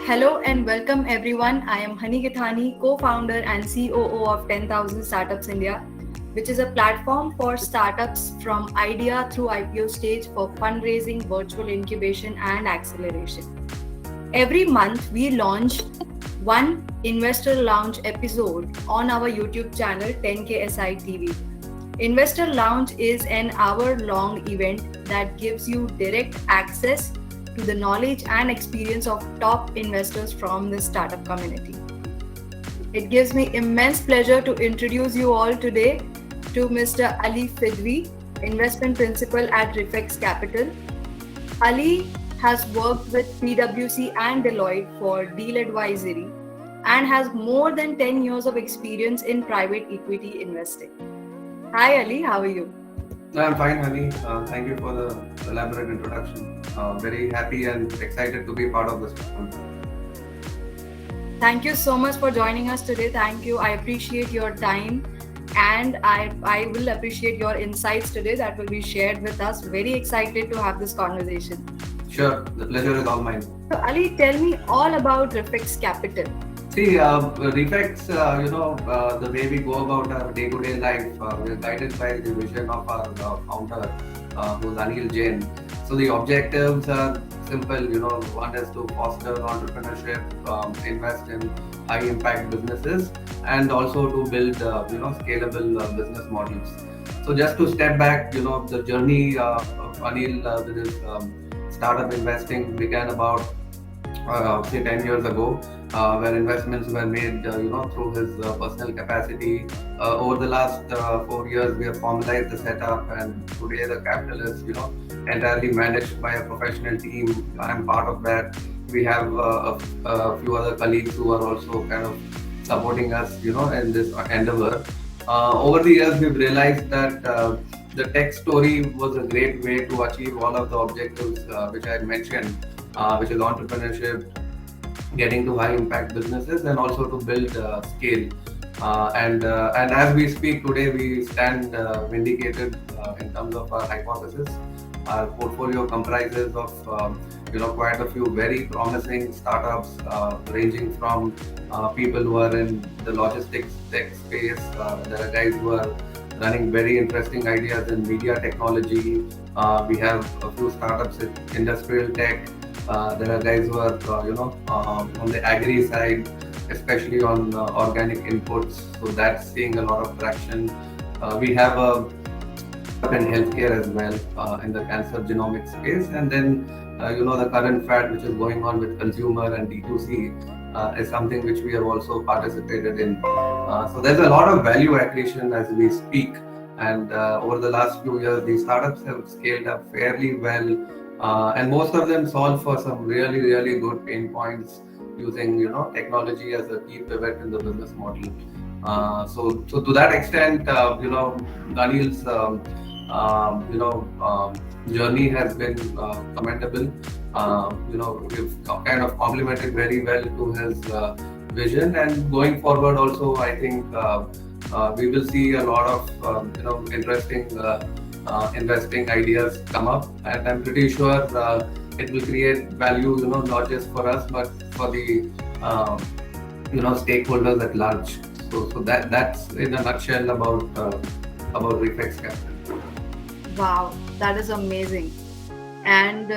Hello and welcome everyone. I am Hani Githani, co-founder and COO of 10,000 Startups India, which is a platform for startups from idea through IPO stage for fundraising, virtual incubation and acceleration. Every month we launch one investor lounge episode on our YouTube channel 10KSI TV. Investor Lounge is an hour-long event that gives you direct access to the knowledge and experience of top investors from the startup community. It gives me immense pleasure to introduce you all today to Mr. Ali Fidvi, Investment Principal at Reflex Capital. Ali has worked with PwC and Deloitte for deal advisory and has more than 10 years of experience in private equity investing. Hi Ali, how are you? I'm fine, Hani. Thank you for the elaborate introduction. Very happy and excited to be part of this program. Thank you so much for joining us today. Thank you. I appreciate your time and I will appreciate your insights today that will be shared with us. Very excited to have this conversation. Sure, the pleasure is all mine. So Ali, tell me all about Reflex Capital. See, Reflex, the way we go about our day-to-day life, we're guided by the vision of our founder, who's Anil Jain. So the objectives are simple, one is to foster entrepreneurship, invest in high-impact businesses, and also to build, scalable business models. So just to step back, the journey of Anil with his startup investing began about say 10 years ago, where investments were made, through his personal capacity. Over the last 4 years, we have formalized the setup, and today the capital is, entirely managed by a professional team. I'm part of that. We have a few other colleagues who are also kind of supporting us, in this endeavor. Over the years, we've realized that the tech story was a great way to achieve all of the objectives which I had mentioned, which is entrepreneurship, getting to high impact businesses, and also to build scale. And as we speak today, we stand vindicated in terms of our hypothesis. Our portfolio comprises of quite a few very promising startups, ranging from people who are in the logistics tech space. There are guys who are running very interesting ideas in media technology. We have a few startups in industrial tech. There are guys who are, on the agri side, especially on organic inputs. So that's seeing a lot of traction. We have a in healthcare as well, in the cancer genomics space, and then the current fad which is going on with consumer and D2C is something which we have also participated in. So there's a lot of value accretion as we speak, and over the last few years, these startups have scaled up fairly well. And most of them solve for some really, really good pain points using, technology as a key pivot in the business model. So to that extent, Daniel's, journey has been commendable. We've kind of complemented very well to his vision, and going forward also, I think we will see a lot of, interesting investing ideas come up, and I'm pretty sure it will create value, not just for us but for the stakeholders at large. So that's in a nutshell about Reflex Capital. Wow, that is amazing. And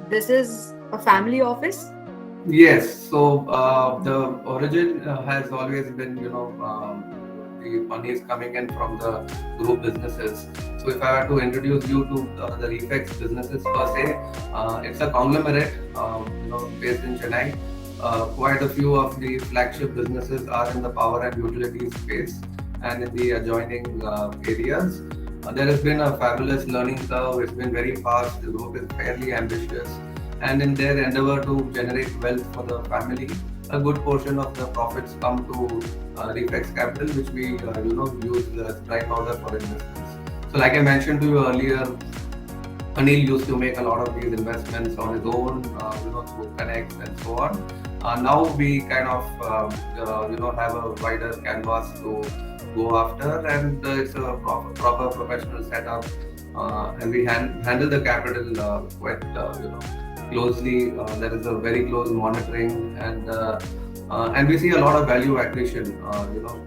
this is a family office? Yes. So the origin has always been, the money is coming in from the group businesses. So if I were to introduce you to the Reflex businesses per se, it's a conglomerate, based in Chennai. Quite a few of the flagship businesses are in the power and utility space and in the adjoining areas. There has been a fabulous learning curve. It's been very fast. The group is fairly ambitious, and in their endeavor to generate wealth for the family, a good portion of the profits come to Reflex Capital, which we use as dry powder for investments. So, like I mentioned to you earlier, Anil used to make a lot of these investments on his own, through connects and so on. Now we kind of, have a wider canvas to go after, and it's a proper professional setup, and we handle the capital quite, closely. There is a very close monitoring, and we see a lot of value accretion.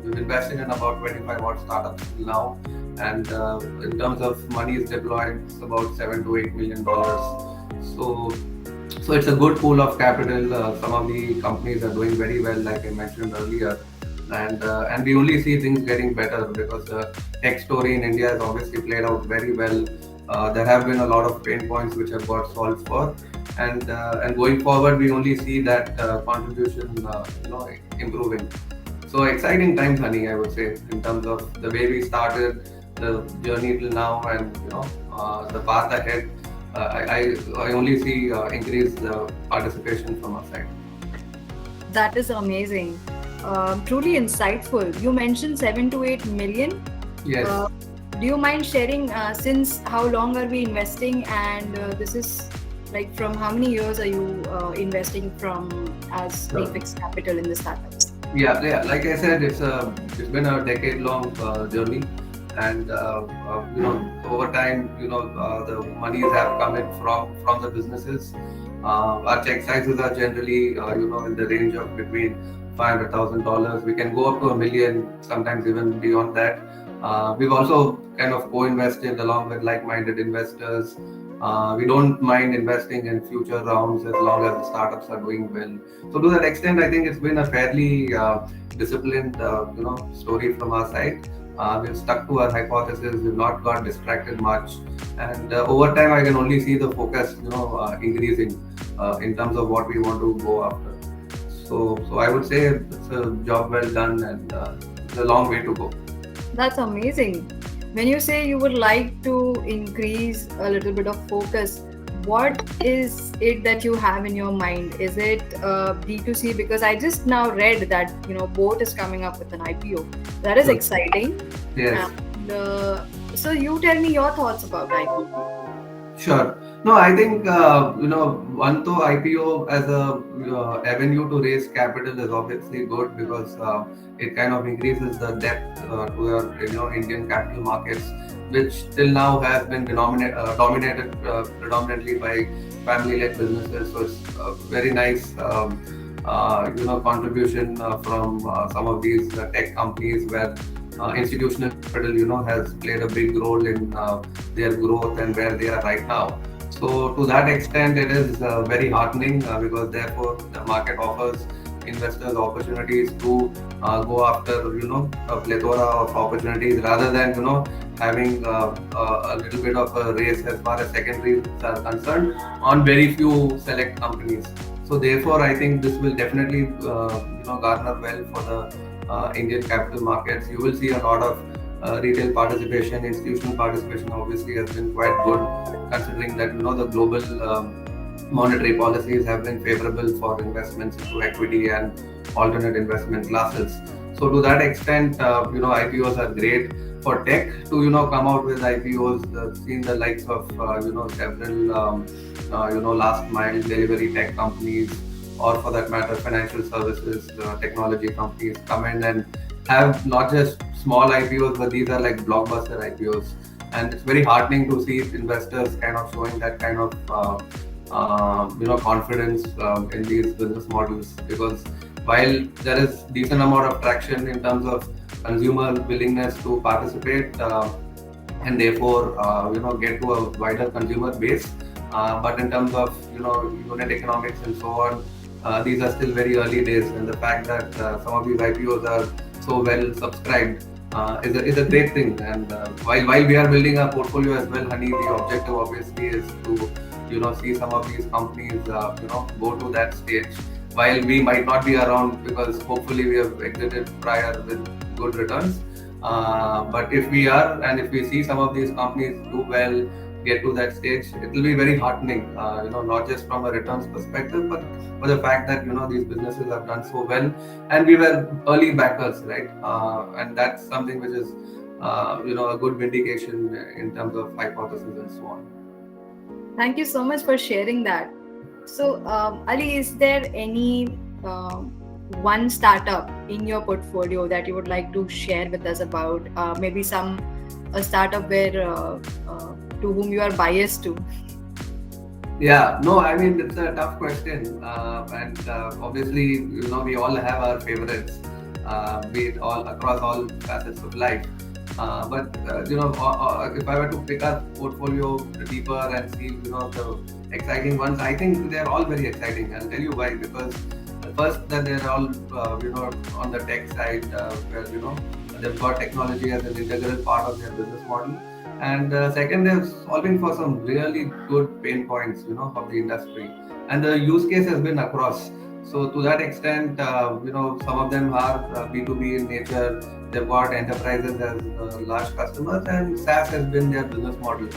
We've invested in about 25 odd startups till now, and in terms of money is deployed, it's about $7 to $8 million. So it's a good pool of capital. Some of the companies are doing very well, like I mentioned earlier, and we only see things getting better because the tech story in India has obviously played out very well. There have been a lot of pain points which have got solved for, and going forward, we only see that contribution, improving. So exciting times, honey, I would say, in terms of the way we started, the journey till now, and the path ahead. I only see increased participation from our side. That is amazing. Truly insightful. You mentioned 7 to 8 million. Yes. Do you mind sharing since how long are we investing, and this is like from how many years are you investing from as Sure. Reflex Capital in the startups? Yeah. Like I said, it's been a decade-long journey, and over time, the monies have come in from the businesses. Our check sizes are generally, in the range of between $500,000. We can go up to $1 million, sometimes even beyond that. We've also kind of co-invested along with like-minded investors. We don't mind investing in future rounds as long as the startups are doing well. So to that extent, I think it's been a fairly disciplined, story from our side. We've stuck to our hypothesis. We've not got distracted much, and over time, I can only see the focus, increasing in terms of what we want to go after. So I would say it's a job well done, and it's a long way to go. That's amazing. When you say you would like to increase a little bit of focus, what is it that you have in your mind? Is it D2C? Because I just now read that Boat is coming up with an IPO. That is Sure. exciting. Yes. And so you tell me your thoughts about IPO. Sure. No, I think one to IPO as a avenue to raise capital is obviously good because it kind of increases the depth to your Indian capital markets, which till now has been dominated predominantly by family-led businesses. So it's a very nice contribution from some of these tech companies where institutional capital has played a big role in their growth and where they are right now. So to that extent, it is very heartening because therefore the market offers investors opportunities to go after a plethora of opportunities rather than having a little bit of a race as far as secondaries are concerned on very few select companies. So therefore, I think this will definitely garner well for the Indian capital markets. You will see a lot of retail participation, institutional participation obviously has been quite good considering that the global monetary policies have been favorable for investments into equity and alternate investment classes. So to that extent, IPOs are great for tech to come out with IPOs. Seen the likes of several last mile delivery tech companies, or for that matter, financial services technology companies come in and have not just small IPOs, but these are like blockbuster IPOs. And it's very heartening to see investors kind of showing that kind of confidence in these business models, because while there is decent amount of traction in terms of consumer willingness to participate and therefore get to a wider consumer base, but in terms of unit economics and so on, these are still very early days, and the fact that some of these IPOs are so well subscribed is a great thing. And while we are building our portfolio as well, honey, the objective obviously is to see some of these companies go to that stage. While we might not be around because hopefully we have exited prior with good returns, but if we are and if we see some of these companies do well, get to that stage, it will be very heartening. Not just from a returns perspective, but for the fact that these businesses have done so well, and we were early backers, right? And that's something which is a good vindication in terms of hypothesis and so on. Thank you so much for sharing that. So, Ali, is there any one startup in your portfolio that you would like to share with us about? Maybe a startup where to whom you are biased to? Yeah, no, I mean it's a tough question, and obviously, we all have our favorites, be it all across all facets of life. But if I were to pick up portfolio deeper and see, the exciting ones, I think they're all very exciting. I'll tell you why. Because first, that they're all, on the tech side, where they've got technology as an integral part of their business model. And second, they're solving for some really good pain points, of the industry. And the use case has been across. So to that extent, some of them are B2B in nature. They've got enterprises as large customers, and SaaS has been their business model.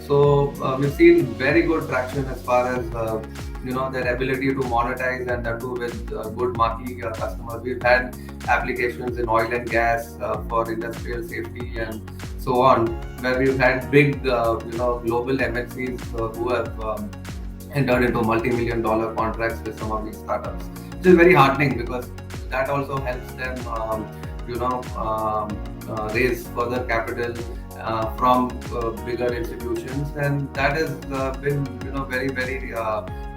So we've seen very good traction as far as their ability to monetize, and that too with good marquee customers. We've had applications in oil and gas for industrial safety and so on, where we've had big global MNCs who have entered into multi-million dollar contracts with some of these startups, which is very heartening because that also helps them raise further capital from bigger institutions, and that has been very very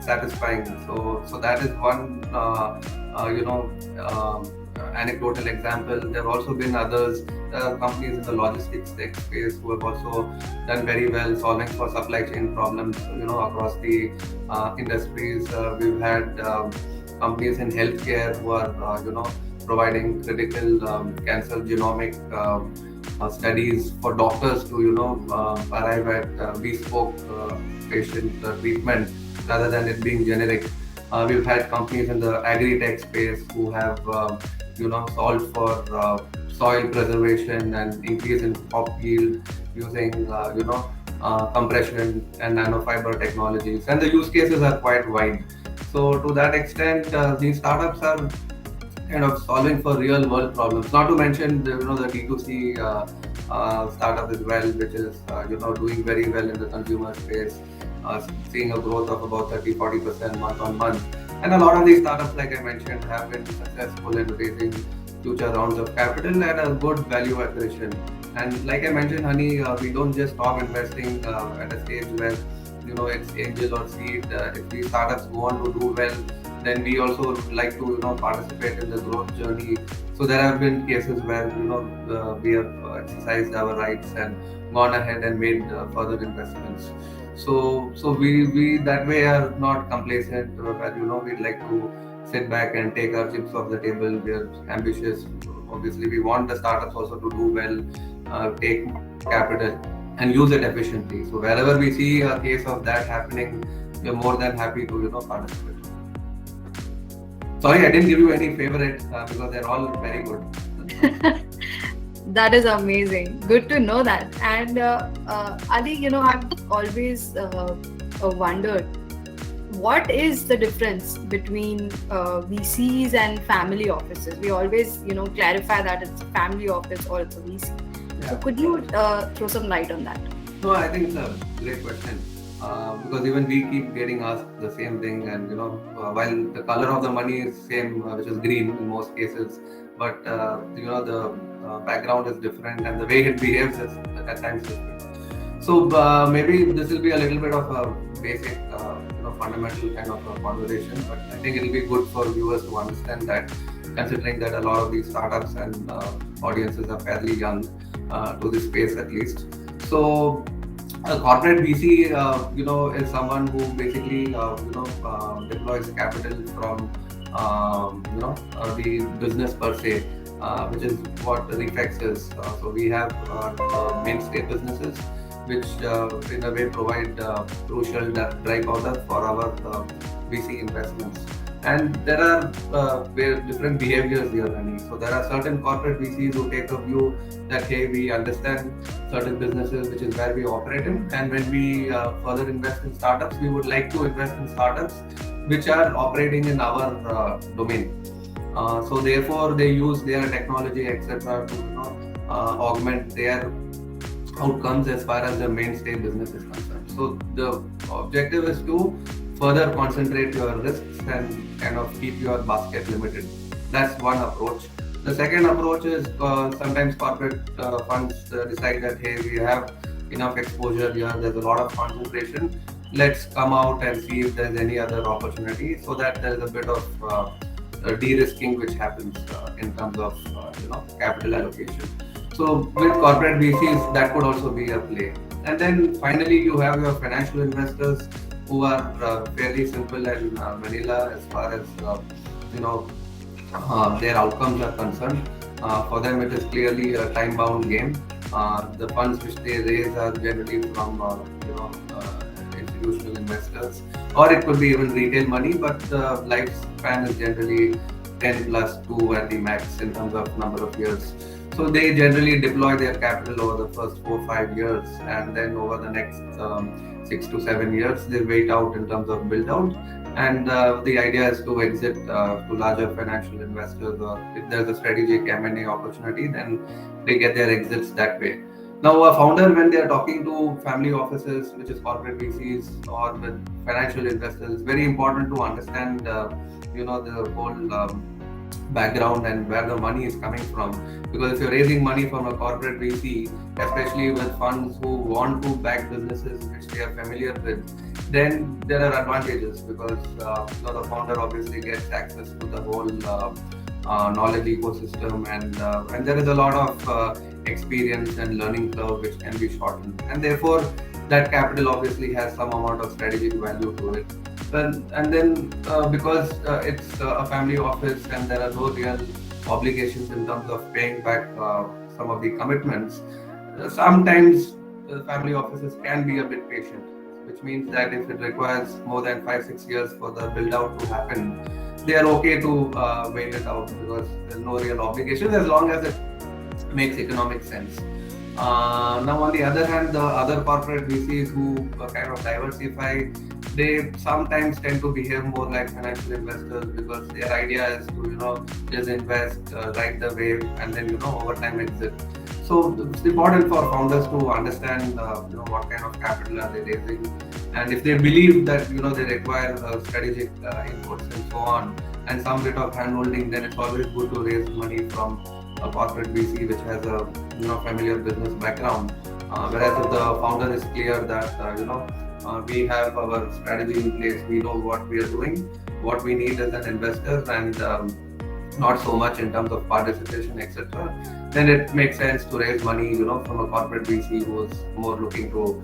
satisfying. So that is one anecdotal example. There have also been others. There are companies in the logistics tech space who have also done very well solving for supply chain problems across the industries. We've had companies in healthcare who are providing critical cancer genomic studies for doctors to arrive at bespoke patient treatment rather than it being generic. We've had companies in the agri-tech space who have solved for soil preservation and increase in crop yield using compression and nanofiber technologies, and the use cases are quite wide. So to that extent, these startups are kind of solving for real world problems. Not to mention the D2C startup as well, which is doing very well in the consumer space, seeing a growth of about 30-40% month on month. And a lot of these startups, like I mentioned, have been successful in raising future rounds of capital at a good value acquisition. And like I mentioned, Honey, we don't just stop investing at a stage where it's angel or seed. If these startups go on to do well, then we also like to participate in the growth journey. So there have been cases where we have exercised our rights and gone ahead and made further investments. So we that way are not complacent. Where we'd like to sit back and take our chips off the table. We're ambitious. Obviously, we want the startups also to do well, take capital, and use it efficiently. So wherever we see a case of that happening, we're more than happy to participate. Sorry, I didn't give you any favorites because they're all very good. That is amazing. Good to know that. And Ali, I've always wondered, what is the difference between VCs and family offices? We always, clarify that it's family office or it's a VC. Yeah. So could you throw some light on that? No, I think it's a great question. Because even we keep getting asked the same thing, and while the color of the money is same, which is green in most cases, but the background is different and the way it behaves is at times different. So maybe this will be a little bit of a basic, fundamental kind of a conversation, but I think it'll be good for viewers to understand that, considering that a lot of these startups and audiences are fairly young to this space at least. So a corporate VC, is someone who basically, deploys capital from, the business per se, which is what Reflex is. So we have mainstay businesses, which in a way provide crucial dry powder for our VC investments. And there are different behaviors here, Annie. So there are certain corporate VCs who take a view that, hey, we understand certain businesses, which is where we operate in, and when we further invest in startups, we would like to invest in startups which are operating in our domain. So therefore, they use their technology, etc., to augment their outcomes as far as the mainstay business is concerned. So the objective is to further concentrate your risks and kind of keep your basket limited. That's one approach. The second approach is sometimes corporate funds decide that, hey, we have enough exposure here, there's a lot of concentration, let's come out and see if there's any other opportunity, so that there's a bit of de-risking which happens in terms of capital allocation. So with corporate VCs, that could also be a play. And then finally, you have your financial investors who are fairly simple and vanilla as far as you know their outcomes are concerned. For them, it is clearly a time-bound game. The funds which they raise are generally from institutional investors, or it could be even retail money. But the lifespan is generally 10 plus 2 at the max in terms of number of years. So they generally deploy their capital over the first 4 5 years, and then over the next 6 to 7 years, they wait out in terms of build out. And the idea is to exit to larger financial investors, or if there's a strategic M&A opportunity, then they get their exits that way. Now, a founder, when they are talking to family offices, which is corporate VCs, or with financial investors, it's very important to understand, the whole background and where the money is coming from. Because if you're raising money from a corporate VC, especially with funds who want to back businesses which they are familiar with, then there are advantages, because the founder obviously gets access to the whole knowledge ecosystem, and there is a lot of experience and learning curve which can be shortened, and therefore that capital obviously has some amount of strategic value to it. And then because it's a family office and there are no real obligations in terms of paying back some of the commitments, sometimes the family offices can be a bit patient, which means that if it requires more than 5 6 years for the build out to happen, they are okay to wait it out, because there's no real obligations as long as it makes economic sense. Now, on the other hand, the other corporate VCs who kind of diversify, they sometimes tend to behave more like financial investors, because their idea is to just invest, ride the wave, and then over time exit. So it's important for founders to understand what kind of capital are they raising, and if they believe that they require strategic inputs and so on, and some bit of handholding, then it's always good to raise money from a corporate VC which has a familiar business background. Whereas if the founder is clear that we have our strategy in place, we know what we are doing, what we need as an investor, and not so much in terms of participation, etc., then it makes sense to raise money from a corporate VC who is more looking to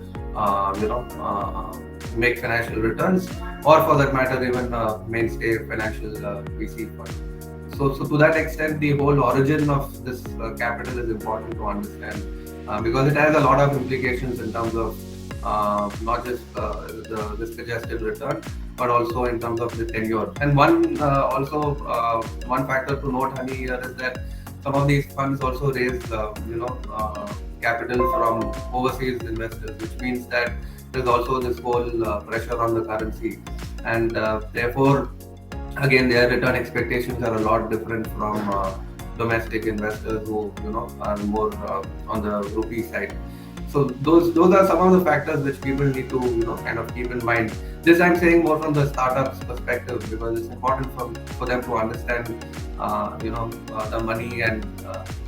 make financial returns, or for that matter even mainstay financial VC fund. So to that extent, the whole origin of this capital is important to understand, because it has a lot of implications in terms of not just the risk-adjusted return, but also in terms of the tenure. And one factor to note, Honey, here is that some of these funds also raise capital from overseas investors, which means that there's also this whole pressure on the currency, and therefore again their return expectations are a lot different from domestic investors who are more on the rupee side. So those are some of the factors which people need to kind of keep in mind. This I'm saying more from the startups perspective, because it's important for them to understand the money and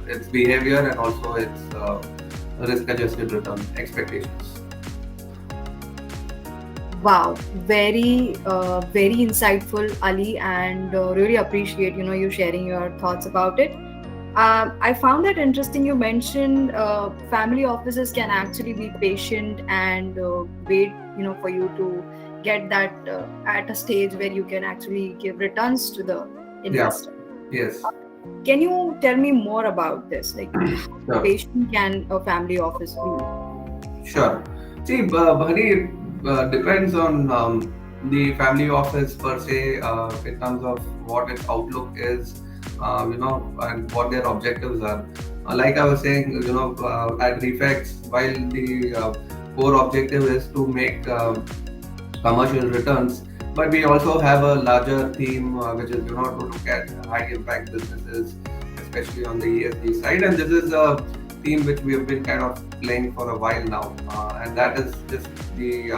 its behavior, and also its risk adjusted return expectations. Wow, very insightful, Ali, and really appreciate you sharing your thoughts about it. I found that interesting. You mentioned family offices can actually be patient and wait, for you to get that at a stage where you can actually give returns to the Yeah. investor. Yes. Can you tell me more about this? Like, how Sure. patient can a family office be? Sure. See, Bhani, it depends on the family office per se, in terms of what its outlook is, and what their objectives are. Like I was saying, at Reflex, while the core objective is to make commercial returns, but we also have a larger theme, which is to look at high impact businesses, especially on the ESG side. And this is a theme which we have been kind of playing for a while now, and that is just the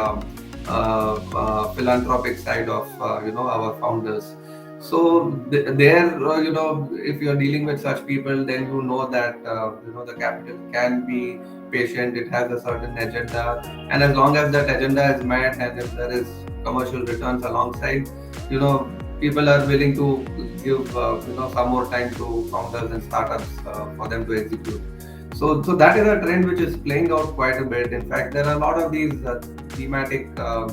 philanthropic side of our founders. So there, if you're dealing with such people, then you know that the capital can be patient. It has a certain agenda, and as long as that agenda is met, and if there is commercial returns alongside, people are willing to give some more time to founders and startups for them to execute. So that is a trend which is playing out quite a bit. In fact, there are a lot of these thematic, uh,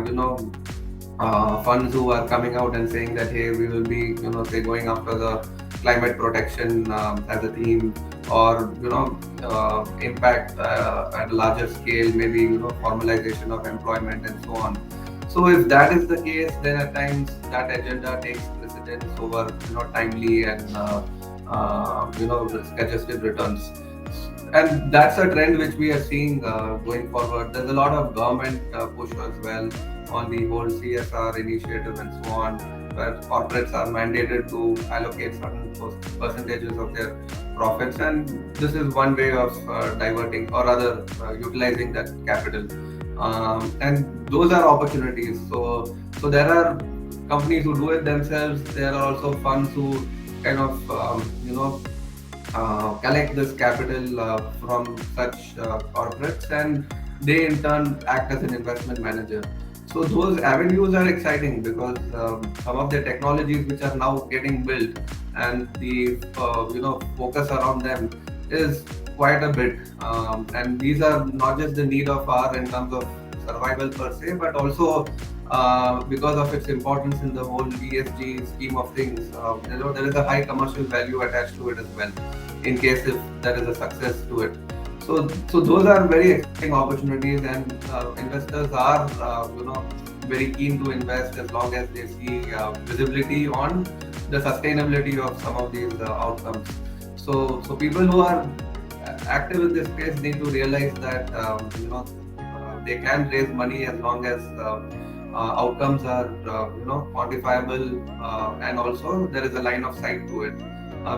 you know, funds who are coming out and saying that, hey, we will be say going after the climate protection as a theme, or impact at a larger scale, maybe formalization of employment and so on. So if that is the case, then at times that agenda takes precedence over timely and risk adjusted returns. And that's a trend which we are seeing going forward. There's a lot of government push as well on the whole CSR initiative and so on, where corporates are mandated to allocate certain percentages of their profits, and this is one way of diverting or rather utilizing that capital. And those are opportunities. So there are companies who do it themselves. There are also funds who kind of collect this capital from such corporates, and they in turn act as an investment manager. So those avenues are exciting because some of the technologies which are now getting built, and the focus around them is quite a bit. And these are not just the need of our in terms of survival per se, but also because of its importance in the whole ESG scheme of things. There is a high commercial value attached to it as well, in case if there is a success to it. So those are very exciting opportunities, and investors are very keen to invest as long as they see visibility on the sustainability of some of these outcomes. So people who are active in this space need to realize that they can raise money as long as outcomes are quantifiable, and also there is a line of sight to it,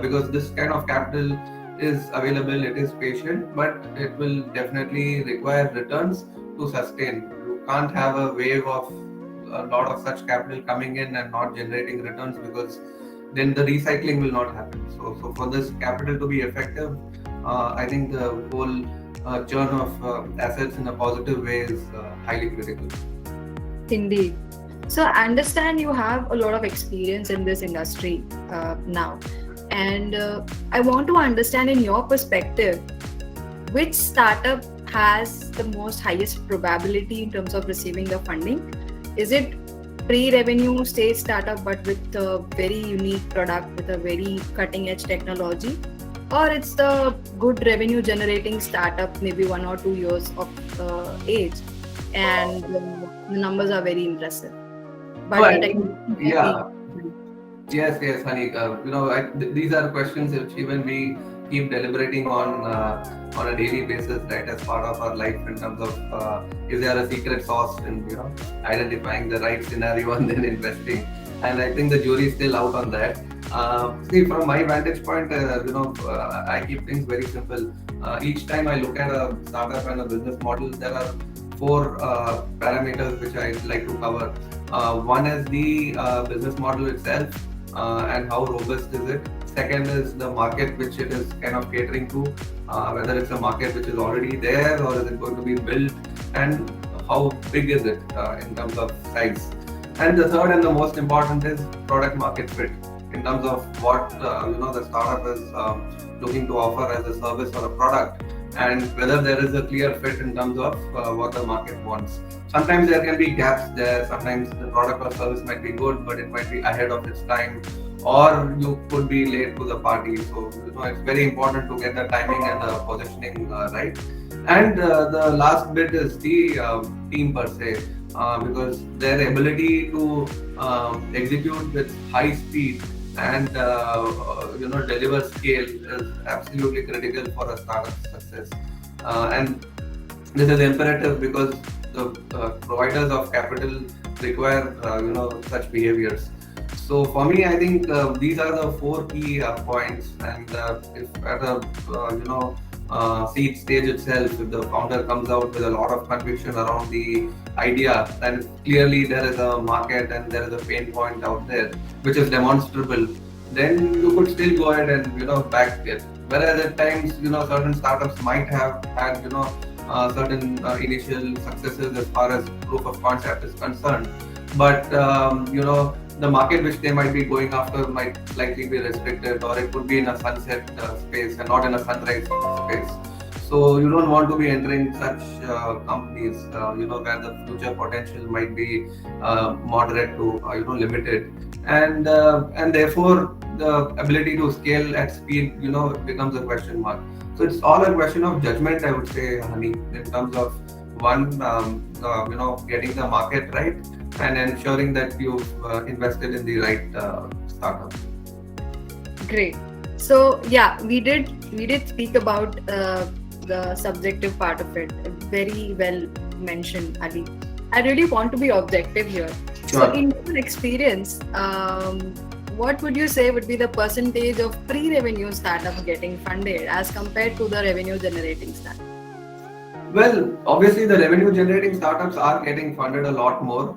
because this kind of capital is available, it is patient, but it will definitely require returns to sustain. You can't have a wave of a lot of such capital coming in and not generating returns, because then the recycling will not happen. So for this capital to be effective, I think the whole churn of assets in a positive way is highly critical. Indeed. So I understand you have a lot of experience in this industry now. And I want to understand, in your perspective, which startup has the most highest probability in terms of receiving the funding? Is it pre-revenue stage startup but with a very unique product with a very cutting edge technology? Or it's the good revenue generating startup, maybe 1 or 2 years of age, and the numbers are very impressive? But Well, the technology yeah. Yes, honey. These are questions which even we keep deliberating on a daily basis, right? As part of our life, in terms of is there a secret sauce in identifying the right scenario and then investing. And I think the jury is still out on that. See, from my vantage point, I keep things very simple. Each time I look at a startup and a business model, there are four parameters which I like to cover. One is the business model itself, and how robust is it. Second is the market which it is kind of catering to, whether it's a market which is already there or is it going to be built, and how big is it in terms of size. And the third and the most important is product market fit, in terms of what the startup is looking to offer as a service or a product, and whether there is a clear fit in terms of what the market wants. Sometimes there can be gaps there. Sometimes the product or service might be good, but it might be ahead of its time, or you could be late to the party. So it's very important to get the timing and the positioning right. And the last bit is the team per se, because their ability to execute with high speed and deliver scale is absolutely critical for a startup success. And this is imperative because the providers of capital require such behaviors. So for me, I think these are the four key points. And if at a seed stage itself, if the founder comes out with a lot of conviction around the idea, then clearly there is a market and there is a pain point out there which is demonstrable, then you could still go ahead and back it. Whereas at times, certain startups might have had certain initial successes as far as proof of concept is concerned, but the market which they might be going after might slightly be restricted, or it could be in a sunset space and not in a sunrise space. So you don't want to be entering such companies, where the future potential might be moderate to limited, and therefore the ability to scale at speed, becomes a question mark. So it's all a question of judgment, I would say, Honey, in terms of one, getting the market right and ensuring that you've invested in the right startup. Great. So yeah, we did speak about the subjective part of it. Very well mentioned, Ali. I really want to be objective here. So Sure. in your experience, what would you say would be the percentage of pre-revenue startups getting funded as compared to the revenue generating startups? Well, obviously, the revenue generating startups are getting funded a lot more,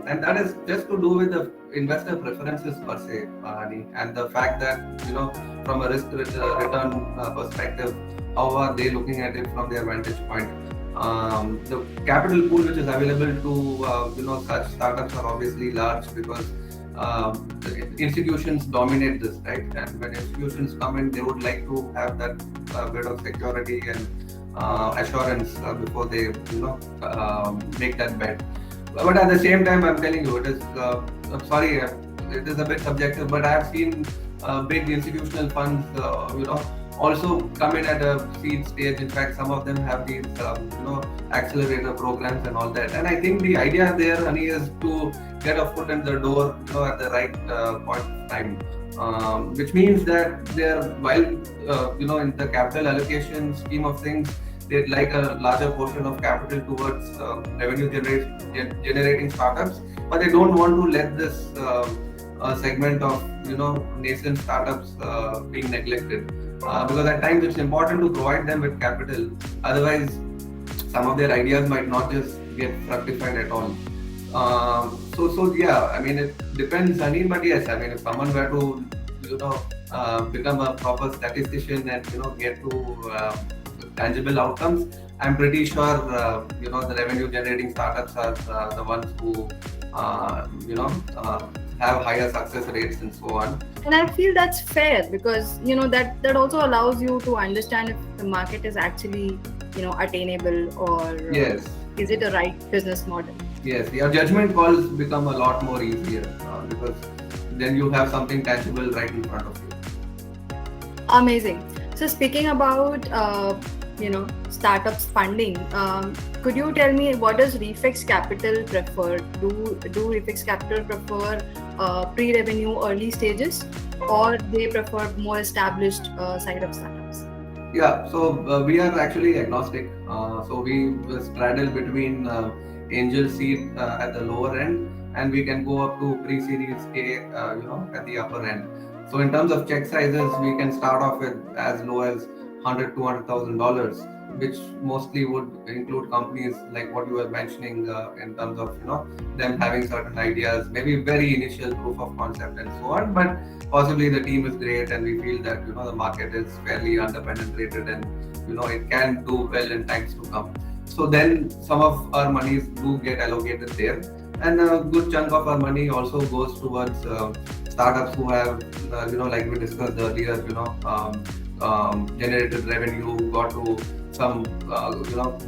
and that is just to do with the investor preferences per se, Ani, and the fact that, from a return perspective, how are they looking at it from their vantage point? The capital pool which is available to such startups are obviously large because the institutions dominate this, right? And when institutions come in, they would like to have that bit of security and assurance before they make that bet. But at the same time, I'm telling you, it is I'm sorry, it is a bit subjective, but I have seen big institutional funds also come in at a seed stage. In fact, some of them have these accelerator programs and all that, and I think the idea there, Honey, is to get a foot in the door at the right point of time. Which means that they're, while in the capital allocation scheme of things, they'd like a larger portion of capital towards revenue generating startups, but they don't want to let this segment of nascent startups being neglected, because at times it's important to provide them with capital. Otherwise, some of their ideas might not just get fructified at all. So yeah, I mean, it depends, Sunny, but yes, I mean, if someone were to become a proper statistician and get to tangible outcomes, I'm pretty sure the revenue generating startups are the ones who have higher success rates and so on. And I feel that's fair because that also allows you to understand if the market is actually attainable, or Yes. is it a right business model. Yes, your judgment calls become a lot more easier because then you have something tangible right in front of you. Amazing. So speaking about startups funding, could you tell me what does Reflex Capital prefer? Do Reflex Capital prefer pre-revenue early stages, or they prefer more established side of startups? Yeah, so we are actually agnostic. So we straddle between angel seed at the lower end, and we can go up to pre-series A, at the upper end. So in terms of check sizes, we can start off with as low as $100,000-$200,000, which mostly would include companies like what you were mentioning in terms of them having certain ideas, maybe very initial proof of concept and so on. But possibly the team is great, and we feel that the market is fairly underpenetrated, and it can do well in times to come. So then some of our monies do get allocated there, and a good chunk of our money also goes towards startups who have like we discussed earlier, generated revenue, got to some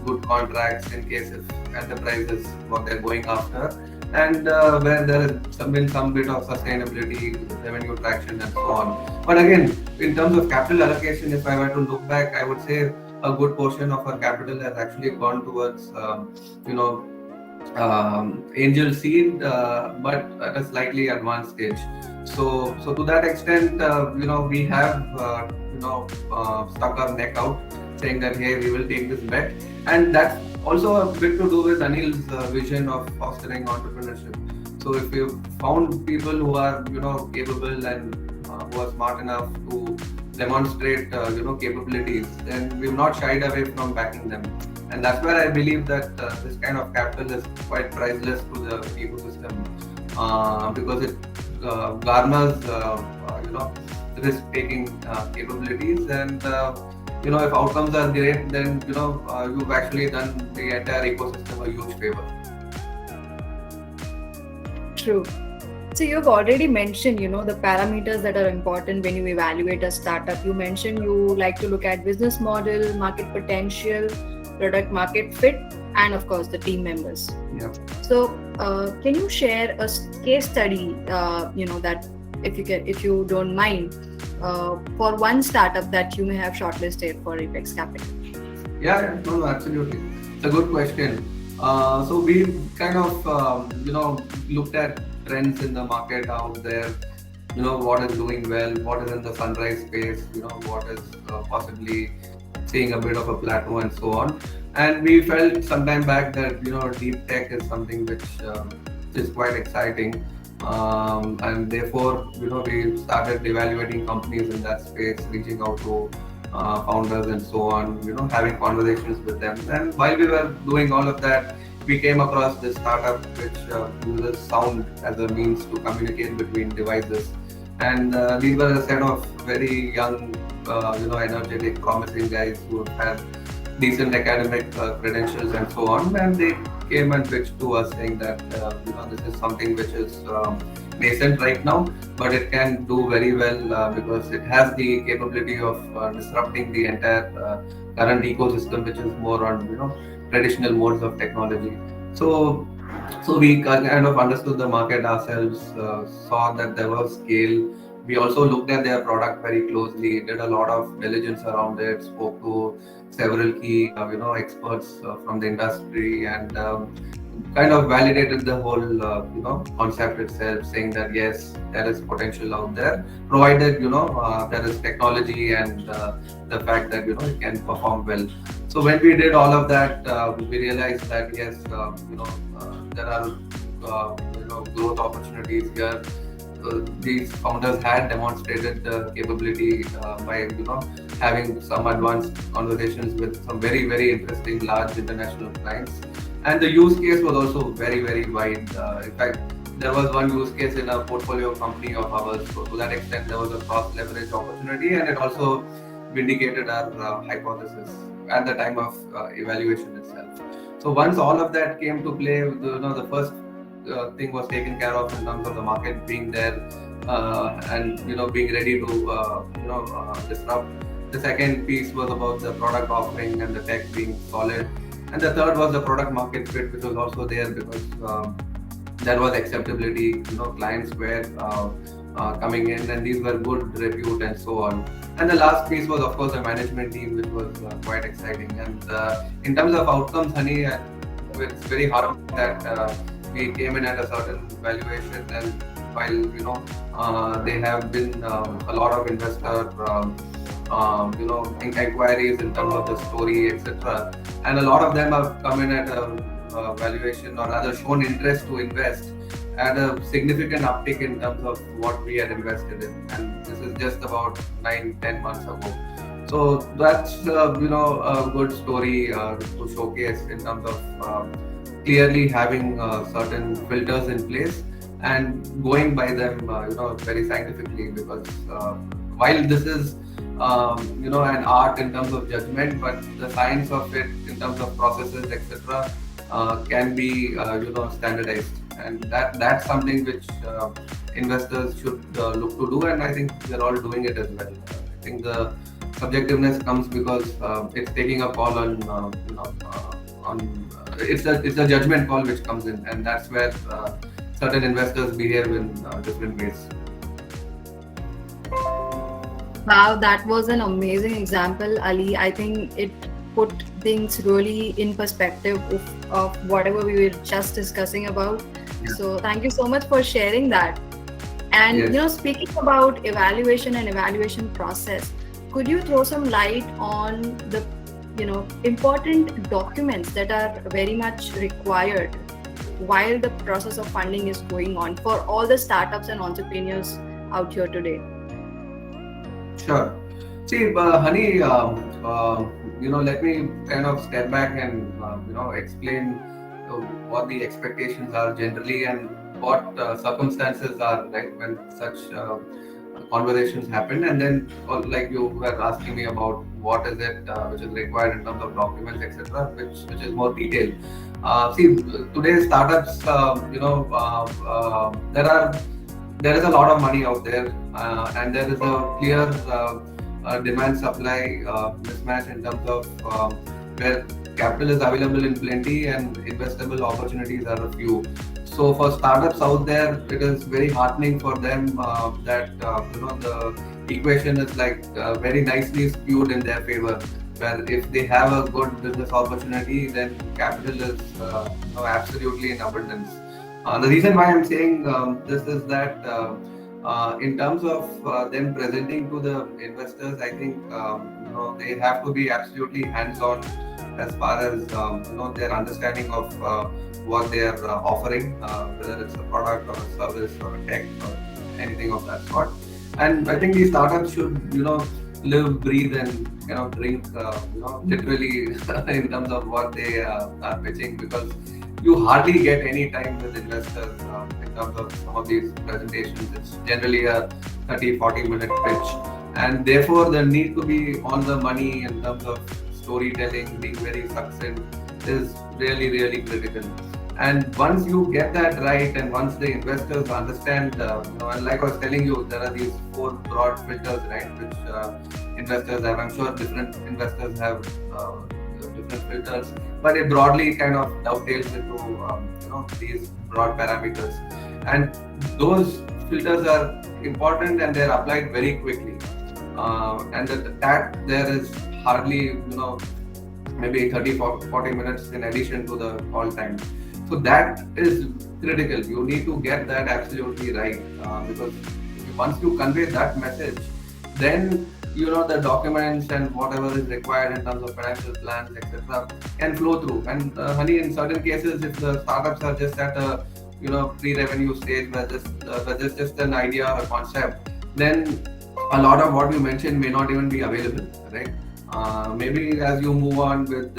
good contracts in case if enterprises what they're going after, and where there has been some bit of sustainability, revenue traction, and so on. But again, in terms of capital allocation, if I were to look back, I would say a good portion of our capital has actually gone towards angel seed, but at a slightly advanced stage. So to that extent, we have stuck our neck out, saying that hey, we will take this bet, and that's also a bit to do with Anil's vision of fostering entrepreneurship. So if you found people who are capable and who are smart enough to demonstrate capabilities, then we've not shied away from backing them. And that's where I believe that this kind of capital is quite priceless to the ecosystem, because it garners risk-taking capabilities, and if outcomes are great, then you've actually done the entire ecosystem a huge favor. True. So you've already mentioned, the parameters that are important when you evaluate a startup. You mentioned you like to look at business model, market potential, product market fit, and of course the team members. Yeah. So can you share a case study, that if you don't mind, for one startup that you may have shortlisted for Reflex Capital? Yeah, no, absolutely. It's a good question. So we kind of, looked at trends in the market out there, what is doing well, what is in the sunrise space, what is possibly seeing a bit of a plateau and so on. And we felt some time back that, deep tech is something which is quite exciting. And therefore, we started evaluating companies in that space, reaching out to founders and so on, having conversations with them. And while we were doing all of that, we came across this startup which uses sound as a means to communicate between devices. And these were a set of very young, energetic, promising guys who had decent academic credentials and so on. And they came and pitched to us saying that, this is something which is nascent right now, but it can do very well because it has the capability of disrupting the entire current ecosystem, which is more on traditional modes of technology. So we kind of understood the market ourselves, saw that there was scale. We also looked at their product very closely, did a lot of diligence around it, spoke to several key experts from the industry, and kind of validated the whole concept itself, saying that yes, there is potential out there, provided there is technology and the fact that it can perform well. So when we did all of that, we realized that yes, there are growth opportunities here. These founders had demonstrated the capability by having some advanced conversations with some very, very interesting large international clients. And the use case was also very, very wide. In fact, there was one use case in a portfolio company of ours. So to that extent, there was a cross leverage opportunity, and it also vindicated our hypothesis at the time of evaluation itself. So once all of that came to play, the first thing was taken care of in terms of the market being there, and being ready to disrupt. The second piece was about the product offering and the tech being solid, and the third was the product market fit, which was also there because there was acceptability. Clients were coming in, and these were good repute and so on. And the last piece was, of course, the management team, which was quite exciting. And in terms of outcomes, Honey, it's very hard that we came in at a certain valuation, and while they have been a lot of investor inquiries in terms of the story, etc., and a lot of them have come in at a valuation, or rather shown interest to invest at a significant uptick in terms of what we had invested in, and this is just about 9-10 months ago. So that's a good story to showcase in terms of clearly having certain filters in place and going by them very scientifically, because while this is an art in terms of judgment, but the science of it in terms of processes, etc., can be standardized, and that's something which investors should look to do, and I think we're all doing it as well. I think the subjectiveness comes because it's taking a call on it's a judgment call which comes in, and that's where certain investors behave in different ways. Wow, that was an amazing example, Ali. I think it put things really in perspective of whatever we were just discussing about. Yeah. So thank you so much for sharing that. And Yes. speaking about evaluation and evaluation process, could you throw some light on the important documents that are very much required while the process of funding is going on for all the startups and entrepreneurs out here today? Sure. See, Honey, let me kind of step back and explain what the expectations are generally and what circumstances are right when such conversations happen, and then like you were asking me about what is it which is required in terms of documents, etc., which is more detailed. See, today's startups, there is a lot of money out there, and there is a clear demand supply mismatch in terms of where capital is available in plenty and investable opportunities are a few. So for startups out there, it is very heartening for them that the equation is like very nicely skewed in their favor. Where if they have a good business opportunity, then capital is absolutely in abundance. The reason why I'm saying this is that in terms of them presenting to the investors, I think they have to be absolutely hands-on as far as their understanding of what they are offering, whether it's a product or a service or a tech or anything of that sort. And I think these startups should live, breathe, and drink literally in terms of what they are pitching, because you hardly get any time with investors in terms of some of these presentations. It's generally a 30-40 minute pitch, and therefore the need to be on the money in terms of storytelling, being very succinct, is really, really critical. And once you get that right, and once the investors understand, and like I was telling you, there are these four broad filters, right, which investors have. I'm sure different investors have different filters, but it broadly kind of dovetails into these broad parameters. And those filters are important, and they're applied very quickly. And that there is hardly maybe 30-40 minutes in addition to the call time. So that is critical. You need to get that absolutely right, because once you convey that message, then the documents and whatever is required in terms of financial plans, etc., can flow through. And Honey, in certain cases, if the startups are just at a pre-revenue stage where there's just an idea or a concept, then a lot of what you mentioned may not even be available, right? Maybe as you move on with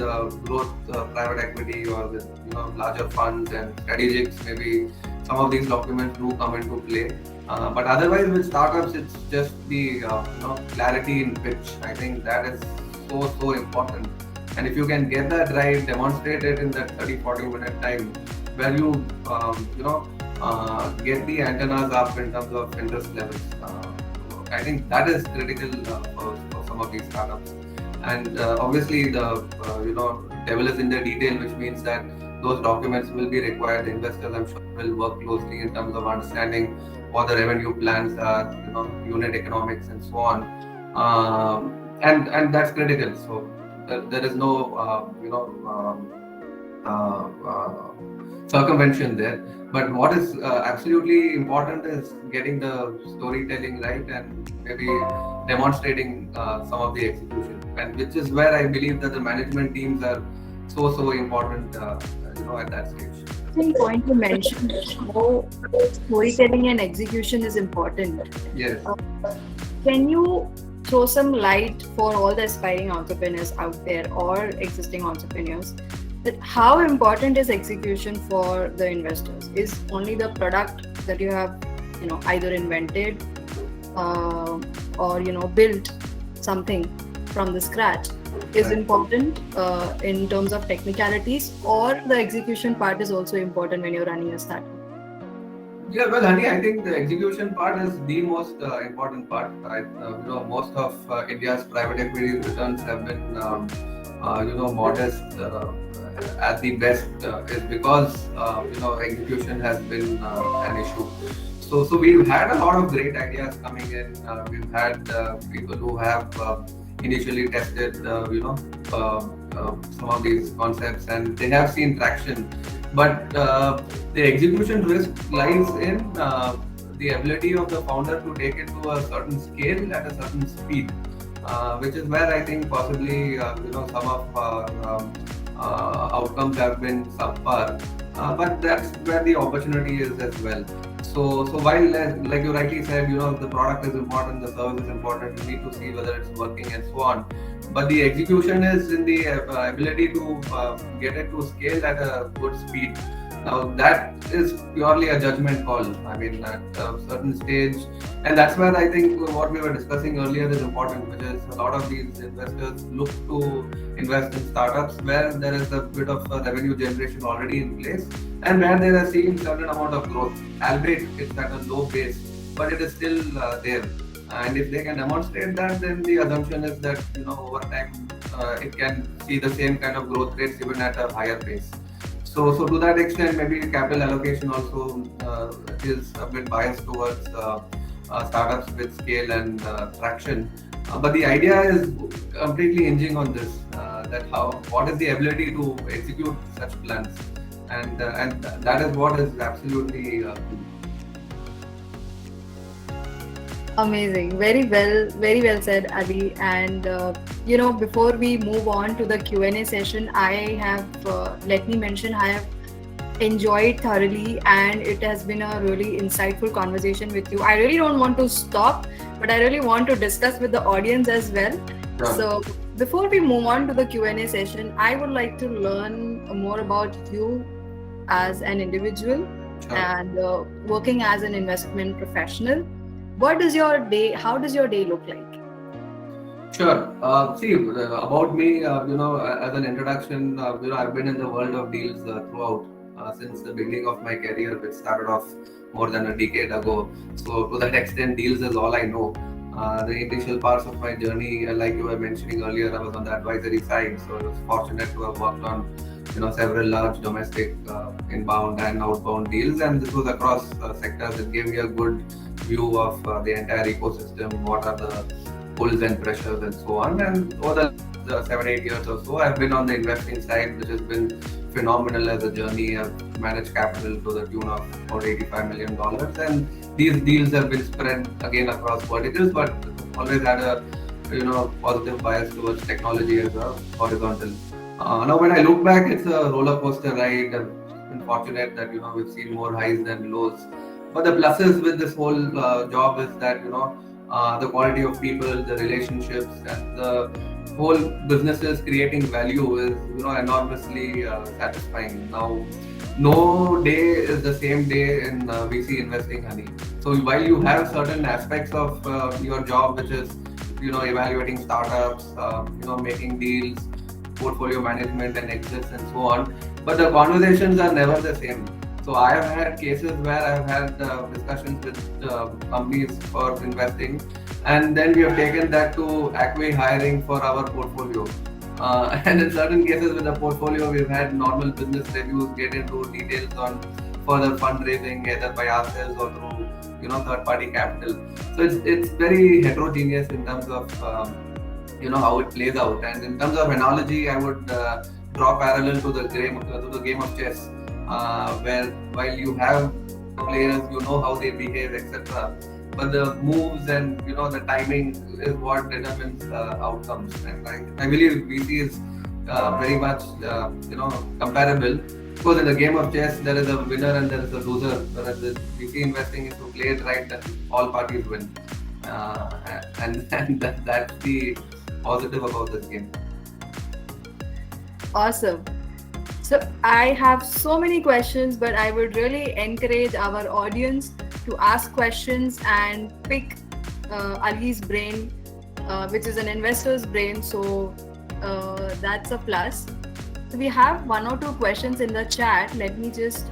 growth, private equity, or with larger funds and strategics, maybe some of these documents do come into play. But otherwise, with startups, it's just the clarity in pitch. I think that is so important. And if you can get that right, demonstrate it in that 30-40 minute time, where you get the antennas up in terms of interest levels. I think that is critical for some of these startups. And obviously, the devil is in the detail, which means that those documents will be required. The investors, I'm sure, will work closely in terms of understanding what the revenue plans are, unit economics, and so on. And that's critical. So there is no circumvention there. But what is absolutely important is getting the storytelling right, and maybe demonstrating some of the execution, and which is where I believe that the management teams are so important at that stage. Interesting point you mentioned, how storytelling and execution is important. Yes. Can you throw some light for all the aspiring entrepreneurs out there or existing entrepreneurs, that how important is execution for the investors? Is only the product that you have either invented or built something from the scratch is important in terms of technicalities, or the execution part is also important when you're running a startup? Yeah, well, Honey, I think the execution part is the most important part. Most of India's private equity returns have been, modest at the best, is because execution has been an issue. So we've had a lot of great ideas coming in. We've had people who have initially tested, some of these concepts, and they have seen traction. But the execution risk lies in the ability of the founder to take it to a certain scale at a certain speed, which is where I think possibly some of outcomes have been subpar. But that's where the opportunity is as well. So while like you rightly said, the product is important, the service is important. You need to see whether it's working and so on. But the execution is in the ability to get it to scale at a good speed. Now that is purely a judgment call. I mean, at a certain stage, and that's where I think what we were discussing earlier is important, which is a lot of these investors look to invest in startups where there is a bit of revenue generation already in place and where they are seeing certain amount of growth, albeit it's at a low base, but it is still there. And if they can demonstrate that, then the assumption is that over time it can see the same kind of growth rates even at a higher pace. So to that extent, maybe capital allocation also is a bit biased towards startups with scale and traction. But the idea is completely hinging on this: that what is the ability to execute such plans, and that is what is absolutely Amazing. Very well said, Ali. And before we move on to the Q&A session, I have let me mention I have enjoyed thoroughly, and it has been a really insightful conversation with you. I really don't want to stop, but I really want to discuss with the audience as well. Sure. So before we move on to the Q&A session, I would like to learn more about you as an individual Sure. and working as an investment professional. How does your day look like? Sure. See, about me, as an introduction, I've been in the world of deals throughout since the beginning of my career, which started off more than a decade ago. So, to that extent, deals is all I know. The initial parts of my journey, like you were mentioning earlier, I was on the advisory side, so I was fortunate to have worked on, several large domestic inbound and outbound deals, and this was across sectors. It gave me a good view of the entire ecosystem, what are the pulls and pressures and so on. And over the 7-8 years or so, I've been on the investing side, which has been phenomenal as a journey. I've managed capital to the tune of about $85 million, and these deals have been spread again across verticals, but always had a positive bias towards technology as a horizontal. Now, when I look back, it's a roller coaster ride. I've been fortunate that we've seen more highs than lows. But the pluses with this whole job is that the quality of people, the relationships, and the whole businesses creating value is enormously satisfying. Now, no day is the same day in VC investing, honey. So while you have certain aspects of your job, which is evaluating startups, making deals, portfolio management and exits and so on, but the conversations are never the same. So I have had cases where I've had discussions with companies for investing, and then we have taken that to Acme hiring for our portfolio. And in certain cases with the portfolio, we've had normal business reviews, get into details on further fundraising, either by ourselves or through third-party capital. So it's very heterogeneous in terms of how it plays out. And in terms of analogy, I would draw parallel to the game of chess, where while you have players, how they behave, etc. But the moves and the timing is what determines outcomes. And I believe VC is very much comparable. Because in the game of chess, there is a winner and there is a loser. Whereas the VC investing is to play it right, then all parties win. And that's the positive about this game. Awesome. So I have so many questions, but I would really encourage our audience to ask questions and pick Ali's brain, which is an investor's brain. So that's a plus. So we have 1 or 2 questions in the chat. Let me just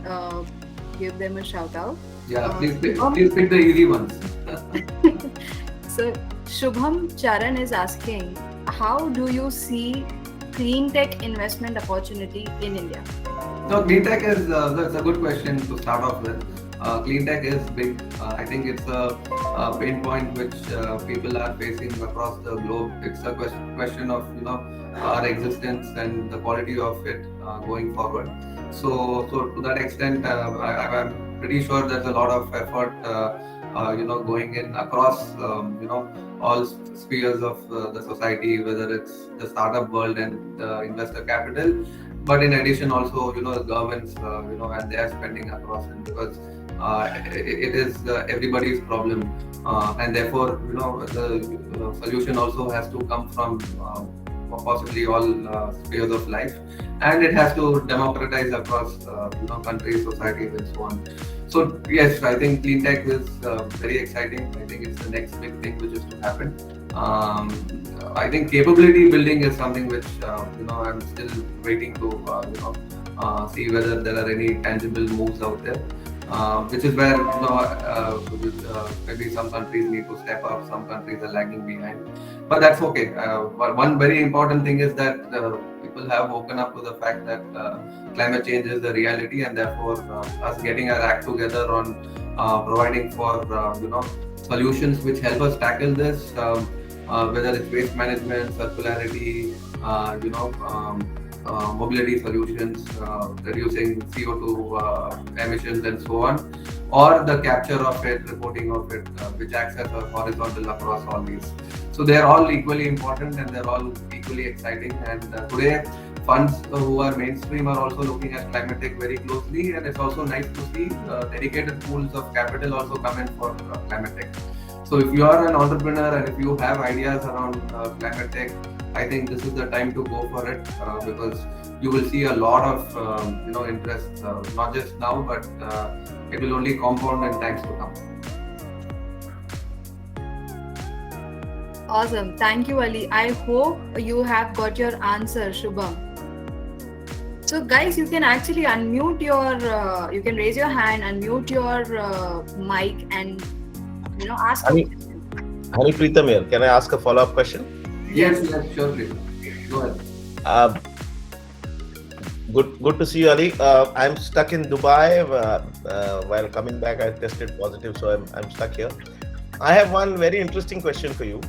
give them a shout out. Yeah, please pick the easy ones. So Shubham Charan is asking, how do you see clean tech investment opportunity in India? So clean tech is that's a good question to start off with. Clean tech is big. I think it's a pain point which people are facing across the globe. It's a question of our existence and the quality of it going forward. So to that extent, I'm pretty sure there's a lot of effort going in across all spheres of the society, whether it's the startup world and the investor capital. but in addition also, the governments, and they are spending across it, because it is everybody's problem, and therefore, the solution also has to come from possibly all spheres of life, and it has to democratize across countries, societies, and so on. So yes, I think clean tech is very exciting. I think it's the next big thing which is to happen. Um, I think capability building is something which I'm still waiting to see whether there are any tangible moves out there, which is where maybe some countries need to step up, some countries are lagging behind, but that's okay. But one very important thing is that people have woken up to the fact that climate change is the reality, and therefore us getting our act together on providing for solutions which help us tackle this, whether it's waste management, circularity, mobility solutions, reducing CO2 emissions, and so on, or the capture of it, reporting of it, which acts as a horizontal across all these. So they're all equally important, and they're all equally exciting. And today, funds who are mainstream are also looking at climate tech very closely, and it's also nice to see dedicated pools of capital also come in for climate tech. So if you are an entrepreneur and if you have ideas around climate tech, I think this is the time to go for it, because you will see a lot of interest, not just now, but it will only compound in times to come. Awesome. Thank you, Ali. I hope you have got your answer, Shubham. So guys, you can actually unmute your, you can raise your hand, unmute your mic, and ask a question. Ali Pritam here. Can I ask a follow-up question? Yes, sure, please. Go ahead. Good to see you, Ali. I'm stuck in Dubai. While coming back, I tested positive, so I'm stuck here. I have one very interesting question for you.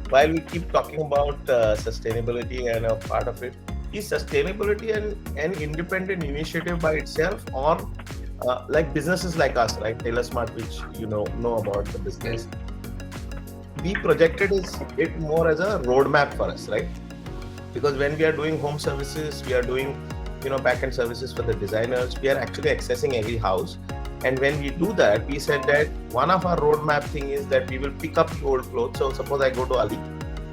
While we keep talking about sustainability and a part of it, is sustainability an independent initiative by itself, or like businesses like us, right? Taylor Smart, which know about the business, we projected it more as a roadmap for us, right? Because when we are doing home services, we are doing back-end services for the designers, we are actually accessing every house. And when we do that, we said that one of our roadmap thing is that we will pick up the old clothes. So suppose I go to Ali,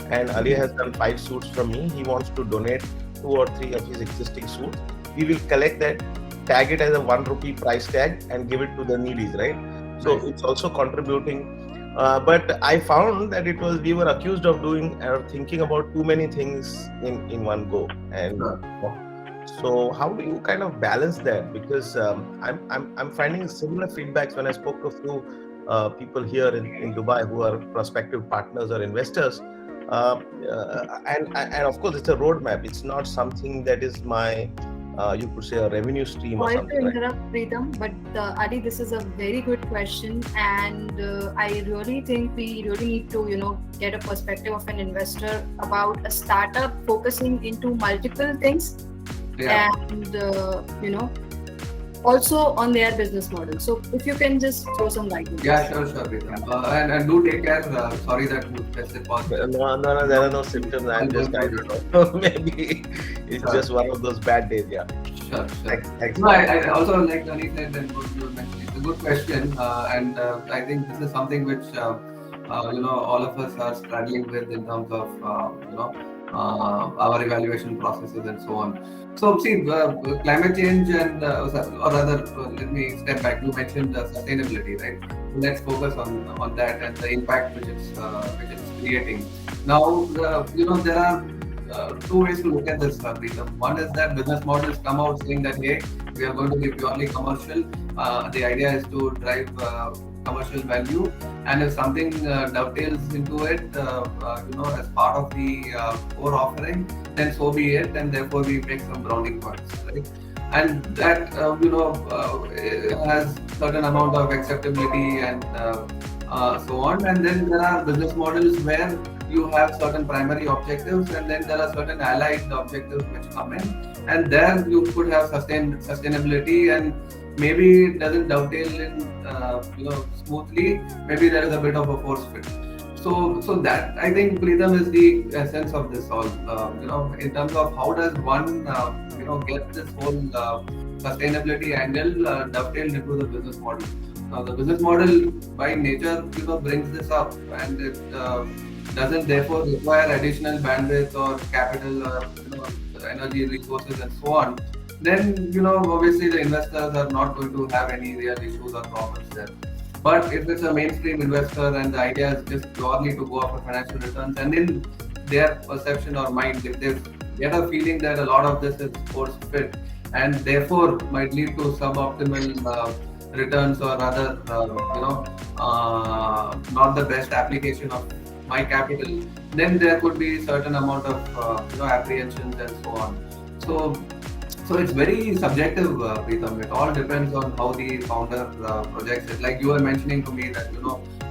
and Ali has done 5 suits from me. He wants to donate 2 or 3 of his existing suits. We will collect that, tag it as a 1 rupee price tag, and give it to the needies, right? So it's also contributing. But I found that we were accused of doing or thinking about too many things in one go. And so how do you kind of balance that? Because I'm finding similar feedbacks when I spoke to a few people here in Dubai who are prospective partners or investors. And of course, it's a roadmap. It's not something that is my you could say a revenue stream or something. Sorry to interrupt, Pritam, but Ali, this is a very good question, and I really think we really need to get a perspective of an investor about a startup focusing into multiple things, and also on their business model. So if you can just throw some light on this. Yeah, sure, Pritam. And do take care. Sorry that you tested positive. No, there are no symptoms. I'm just, I don't know. Maybe it's just one of those bad days. Yeah. Sure. Thanks. No, I also, like Ali said, and what you mentioned, it's a good question, and I think this is something which all of us are struggling with in terms of our evaluation processes and so on. So see, climate change and or rather, let me step back. You mentioned sustainability, right? So let's focus on that and the impact which it's creating. Now, there are 2 ways to look at this, Pritam. One is that business models come out saying that, hey, we are going to be purely commercial. The idea is to drive commercial value, and if something dovetails into it, as part of the core offering, then so be it, and therefore we make some browning points, right? And that has certain amount of acceptability and so on. And then there are business models where you have certain primary objectives, and then there are certain allied objectives which come in, and there you could have sustainability, and maybe it doesn't dovetail in smoothly. Maybe there is a bit of a force fit. So that I think Preetham is the essence of this all. In terms of how does one get this whole sustainability angle dovetailed into the business model. Now the business model by nature brings this up, and it doesn't therefore require additional bandwidth or capital or energy resources and so on. Then obviously the investors are not going to have any real issues or problems there. But if it's a mainstream investor and the idea is just purely to go after financial returns, and in their perception or mind, if they get a feeling that a lot of this is force fit and therefore might lead to suboptimal returns or rather, not the best application of my capital, then there could be certain amount of apprehensions and so on. So it's very subjective, Preetham. It all depends on how the founder projects it. Like you were mentioning to me that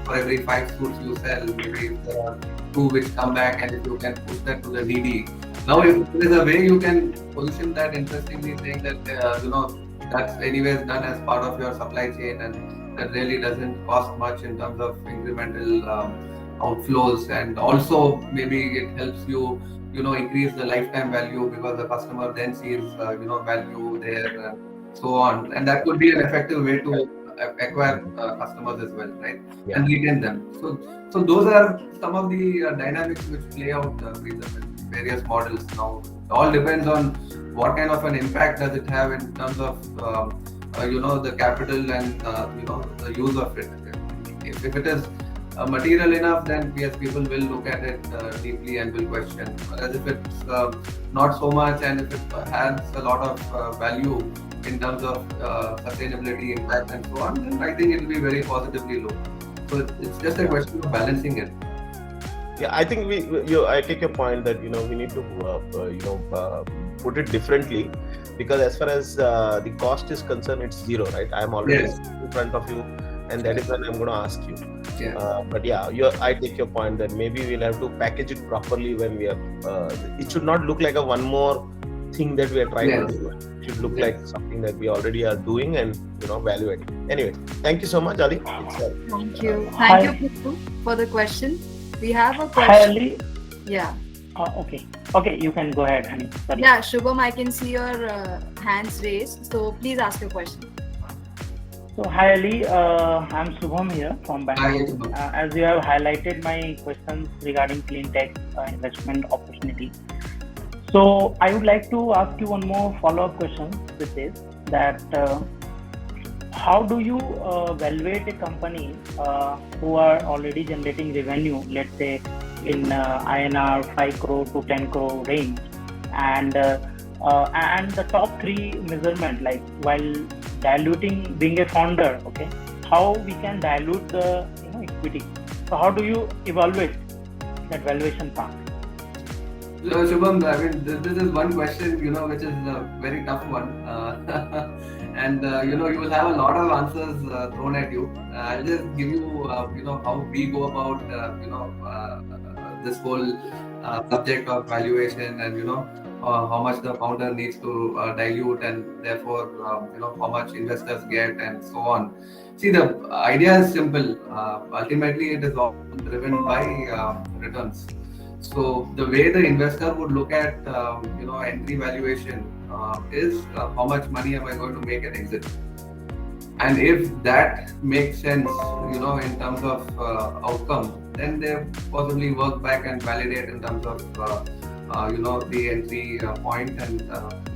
for every 5 suits you sell, maybe there are 2 which come back, and if you can push that to the needy. Now, if there is a way you can position that interestingly, saying that that's anyways done as part of your supply chain, and that really doesn't cost much in terms of incremental outflows, and also maybe it helps you increase the lifetime value because the customer then sees value there and so on, and that could be an effective way to acquire customers as well, right? Yeah. And retain them. So those are some of the dynamics which play out in various models. Now it all depends on what kind of an impact does it have in terms of the capital and the use of it. If it is material enough, then yes, people will look at it deeply and will question. Whereas if it's not so much, and if it has a lot of value in terms of sustainability, impact, and so on, then I think it will be very positively looked. So it's just a question of balancing it. Yeah, I think I take your point that we need to put it differently, because as far as the cost is concerned, it's zero, right? I'm already in front of you, and that is when I'm going to ask you. Yeah. But yeah, I take your point that maybe we'll have to package it properly when we are. It should not look like a one more thing that we are trying to do. It should look like something that we already are doing and value adding. Anyway, thank you so much, Ali. Thank you. Thank you, Prithu, for the question. We have a question. Hi, Ali. Yeah. Okay, you can go ahead, honey. Sorry. Yeah, Shubham, I can see your hands raised. So please ask your question. So, hi, Ali. I'm Shubham here from Bangalore. As you have highlighted my questions regarding clean tech investment opportunity. So, I would like to ask you one more follow-up question with this, that how do you evaluate a company who are already generating revenue, let's say in INR 5 crore to 10 crore range, and the top 3 measurement, like while diluting being a founder, okay, how we can dilute the equity? So how do you evaluate that valuation part? So Shubham, I mean, this is one question which is a very tough one, and you will have a lot of answers thrown at you. I'll just give you how we go about this whole subject of valuation, and how much the founder needs to dilute, and therefore how much investors get, and so on. See, the idea is simple. Ultimately, it is all driven by returns. So the way the investor would look at entry valuation is how much money am I going to make at exit, and if that makes sense in terms of outcome, then they possibly work back and validate in terms of the entry point and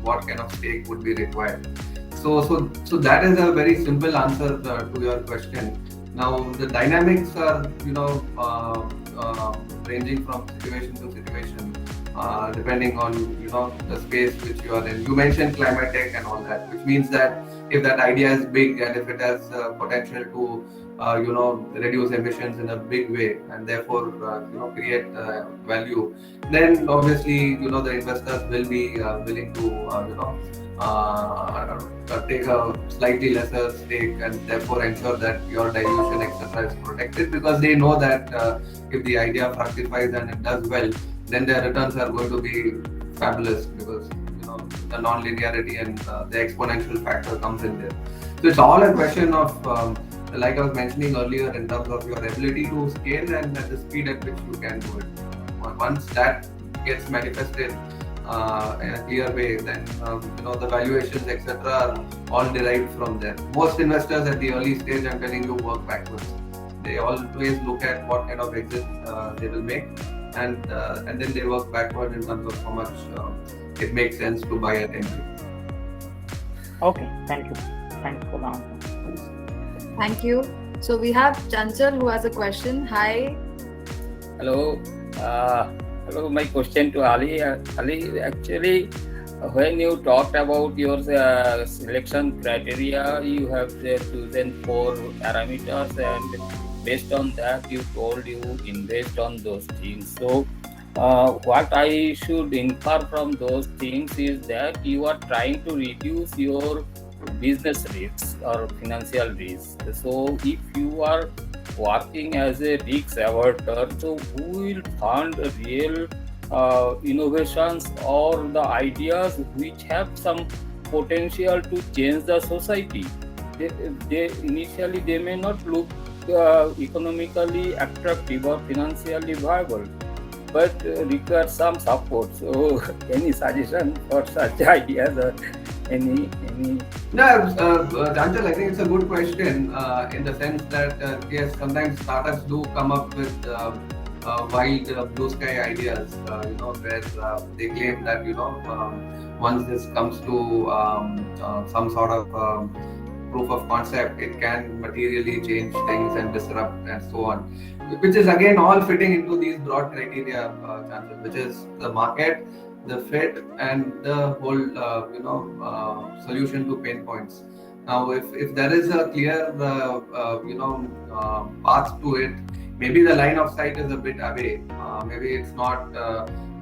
what kind of stake would be required. So that is a very simple answer to your question. Now the dynamics are ranging from situation to situation, depending on the space which you are in. You mentioned climate tech and all that, which means that if that idea is big and if it has potential to reduce emissions in a big way, and therefore create value, then obviously the investors will be willing to take a slightly lesser stake, and therefore ensure that your dilution etc. is protected, because they know that if the idea fructifies and it does well, then their returns are going to be fabulous, because the non-linearity and the exponential factor comes in there. So it's all a question of like I was mentioning earlier, in terms of your ability to scale and the speed at which you can do it. Once that gets manifested in a clear way, then the valuations, etc., are all derived from there. Most investors at the early stage, I'm telling you, work backwards. They always look at what kind of exit they will make, and then they work backward in terms of how much it makes sense to buy at entry. Okay, thank you. Thanks for the answer. Thank you. So we have Chanchal who has a question. Hi. Hello. Hello. My question to Ali. Ali, actually, when you talked about your selection criteria, you have chosen 4 parameters, and based on that, you told you invest on those things. So, what I should infer from those things is that you are trying to reduce your business risks or financial risks. So, if you are working as a risk averter, so who will fund real innovations or the ideas which have some potential to change the society? They initially they may not look economically attractive or financially viable, but require some support. So, any suggestion for such ideas or any? No, Chanchal, I think it's a good question in the sense that yes, sometimes startups do come up with wild blue sky ideas, where they claim that once this comes to some sort of proof of concept, it can materially change things and disrupt and so on, which is again all fitting into these broad criteria, Chanchal, which is the market, the fit, and the whole solution to pain points. Now, if there is a clear path to it, maybe the line of sight is a bit away. Maybe it's not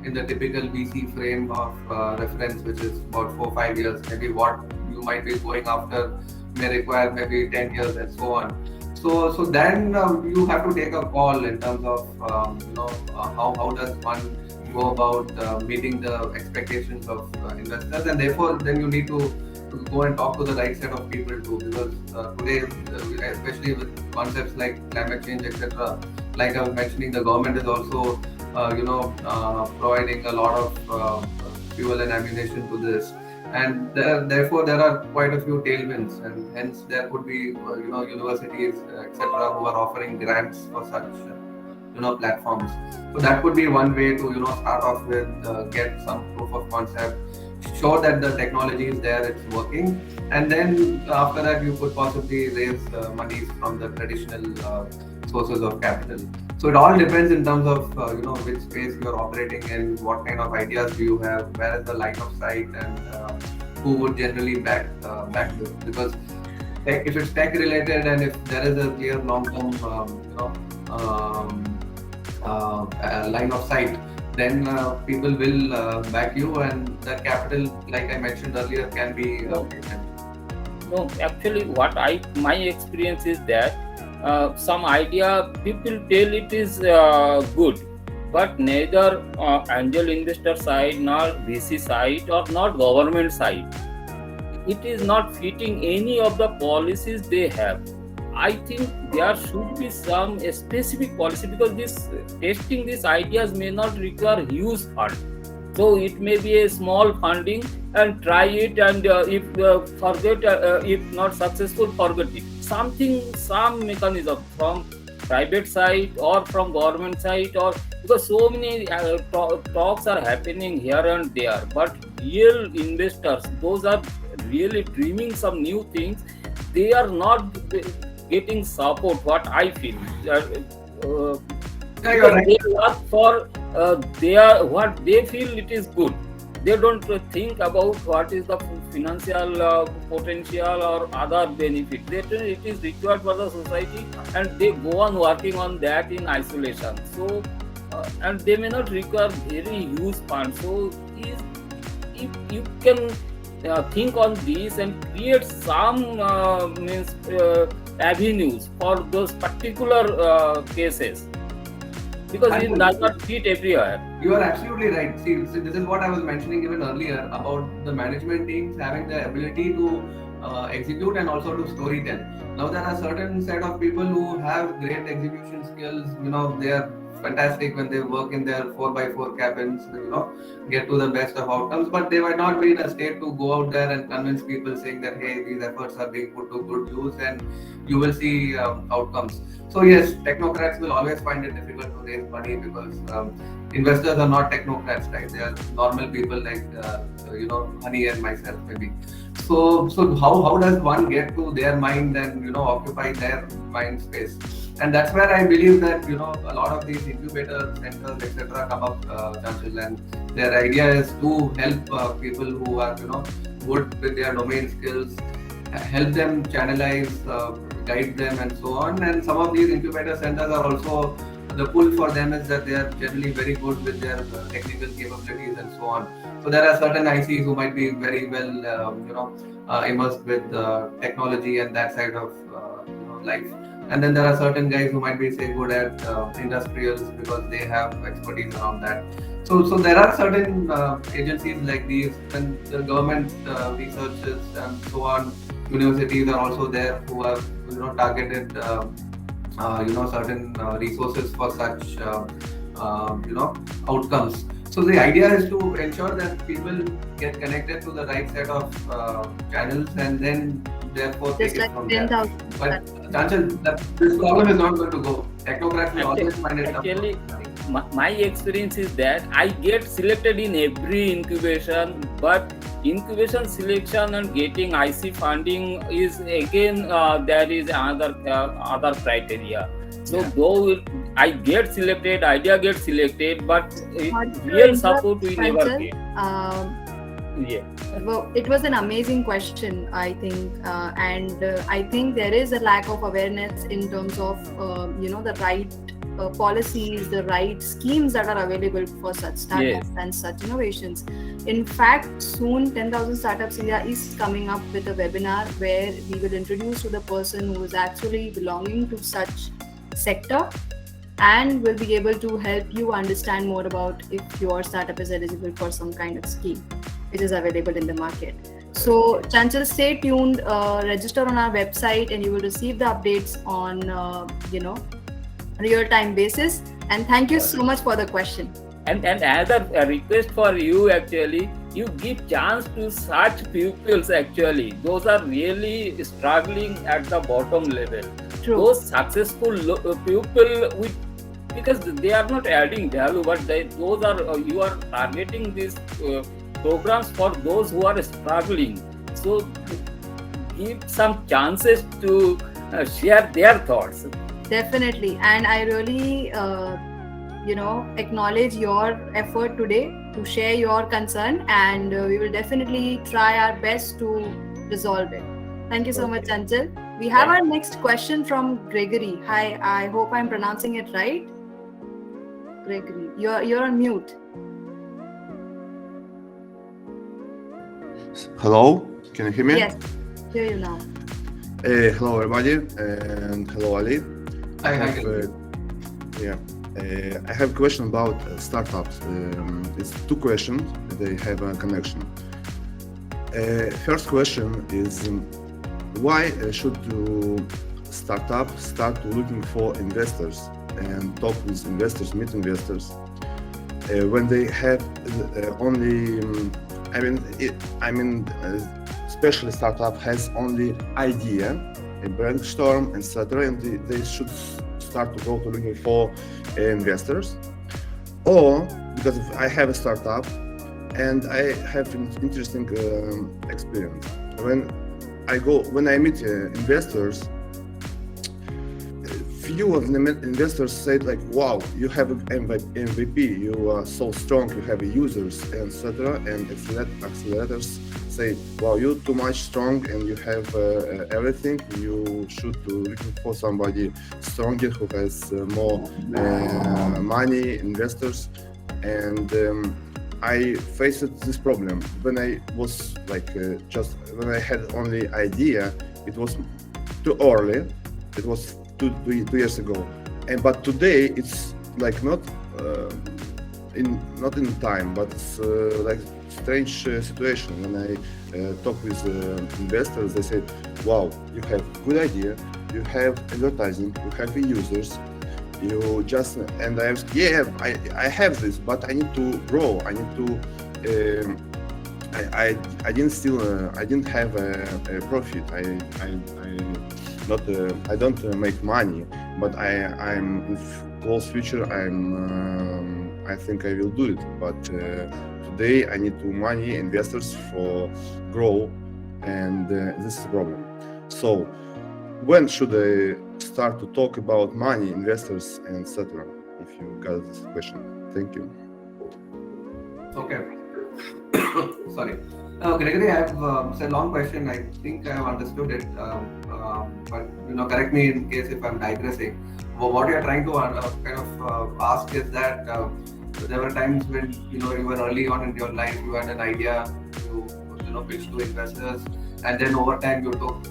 in the typical VC frame of reference, which is about 4-5 years. Maybe what you might be going after may require maybe 10 years and so on. So then you have to take a call in terms of how does one go about meeting the expectations of investors, and therefore then you need to go and talk to the right set of people too, because today, especially with concepts like climate change, etc., like I was mentioning, the government is also providing a lot of fuel and ammunition to this, and therefore there are quite a few tailwinds, and hence there could be universities, etc., who are offering grants for such platforms. So that could be one way to start off with, get some proof of concept, show that the technology is there, it's working, and then after that you could possibly raise monies from the traditional sources of capital. So it all depends in terms of which space you're operating in, what kind of ideas do you have, where is the line of sight, and who would generally back this. Because if it's tech related and if there is a clear long-term line of sight, then people will back you, and the capital, like I mentioned earlier, can be No, actually, my experience is that some idea people tell it is good, but neither angel investor side, nor VC side, or not government side, it is not fitting any of the policies they have. I think there should be some specific policy, because testing these ideas may not require huge fund. So it may be a small funding and try it, and if forget, if not successful, forget it. Some mechanism from private side or from government side, or because so many talks are happening here and there, but real investors, those are really dreaming some new things, they are not getting support. What I feel, you're right. they work for what they feel it is good. They don't think about what is the financial potential or other benefit. It is required for the society, and they go on working on that in isolation. So, and they may not require very huge funds. So, if you can think on this and create some avenues for those particular cases, because it does not fit everywhere. You are absolutely right. See, this is what I was mentioning even earlier about the management teams having the ability to execute and also to storytell. Now there are certain set of people who have great execution skills. They are fantastic when they work in their 4x4 cabins. Get to the best of outcomes, but they might not be in a state to go out there and convince people, saying that hey, these efforts are being put to good use and you will see outcomes. So yes, technocrats will always find it difficult to raise money because investors are not technocrats, right? They are normal people like Honey and myself maybe. So how does one get to their mind and occupy their mind space? And that's where I believe that a lot of these incubator centers etc. come up, Chanchal, and their idea is to help people who are good with their domain skills, help them channelize, guide them, and so on. And some of these incubator centers are also, the pull for them is that they are generally very good with their technical capabilities and so on. So there are certain ICs who might be very well, immersed with technology and that side of life. And then there are certain guys who might be, say, good at industrials because they have expertise around that. So there are certain agencies like these, and the government researchers and so on. Universities are also there who have targeted certain resources for such outcomes. So the idea is to ensure that people get connected to the right set of channels, and then therefore Just take like it from 10,000. there. But Chanchal, this problem is not going to go. Technocrats will always find it Actually, tough. my experience is that I get selected in every incubation, but incubation selection and getting IC funding is again there is other criteria. So though I get selected, idea gets selected, but real support we never get. Yeah. Well, it was an amazing question, I think, and I think there is a lack of awareness in terms of the right policies, the right schemes that are available for such startups and such innovations. In fact, soon 10,000 Startups India is coming up with a webinar where we will introduce to the person who is actually belonging to such sector and will be able to help you understand more about if your startup is eligible for some kind of scheme which is available in the market. So Chanchal, stay tuned, register on our website and you will receive the updates on real-time basis. And thank you so much for the question. And another request for you, actually, you give chance to such pupils, actually. Those are really struggling at the bottom level. True. Those successful people, because they are not adding value, but you are targeting these programs for those who are struggling. So give some chances to share their thoughts. Definitely. And I really acknowledge your effort today to share your concern, and we will definitely try our best to resolve it. Thank you so much, Chanchal. We have our next question from Gregory. Hi, I hope I'm pronouncing it right. Gregory, you're on mute. Hello, can you hear me? Yes, hear you now. Hello everybody, and hello Ali. I have a question about startups. It's two questions, they have a connection. First question is, why should startup start looking for investors and talk with investors, meet investors, when they have only especially startup has only idea, a brainstorm, etc., and they should start to go to looking for investors? Or because if I have a startup and I have an interesting experience, when I meet investors, few of the investors said like, wow, you have an MVP, you are so strong, you have users, etc. And accelerators say, wow, you're too much strong and you have everything. You should be looking for somebody stronger who has more money, investors. And I faced this problem when I was like when I had only idea. It was too early. It was two years ago, but today it's like not in time, but it's like strange situation when talk with investors, they say, wow, you have good idea, you have advertising, you have users, you just, and I was, yeah, I have this, but I need to grow, I need to, I didn't still, I didn't have a profit, I don't make money, but I'm in close future, I think I will do it, but today I need to money investors for grow, and this is the problem. So when should I start to talk about money, investors, and etc.? If you got this question, thank you. Okay. Sorry. Gregory, I have it's a long question. I think I have understood it, but correct me in case if I'm digressing. What you're trying to ask is that there were times when you were early on in your life, you had an idea, you pitched to investors, and then over time you took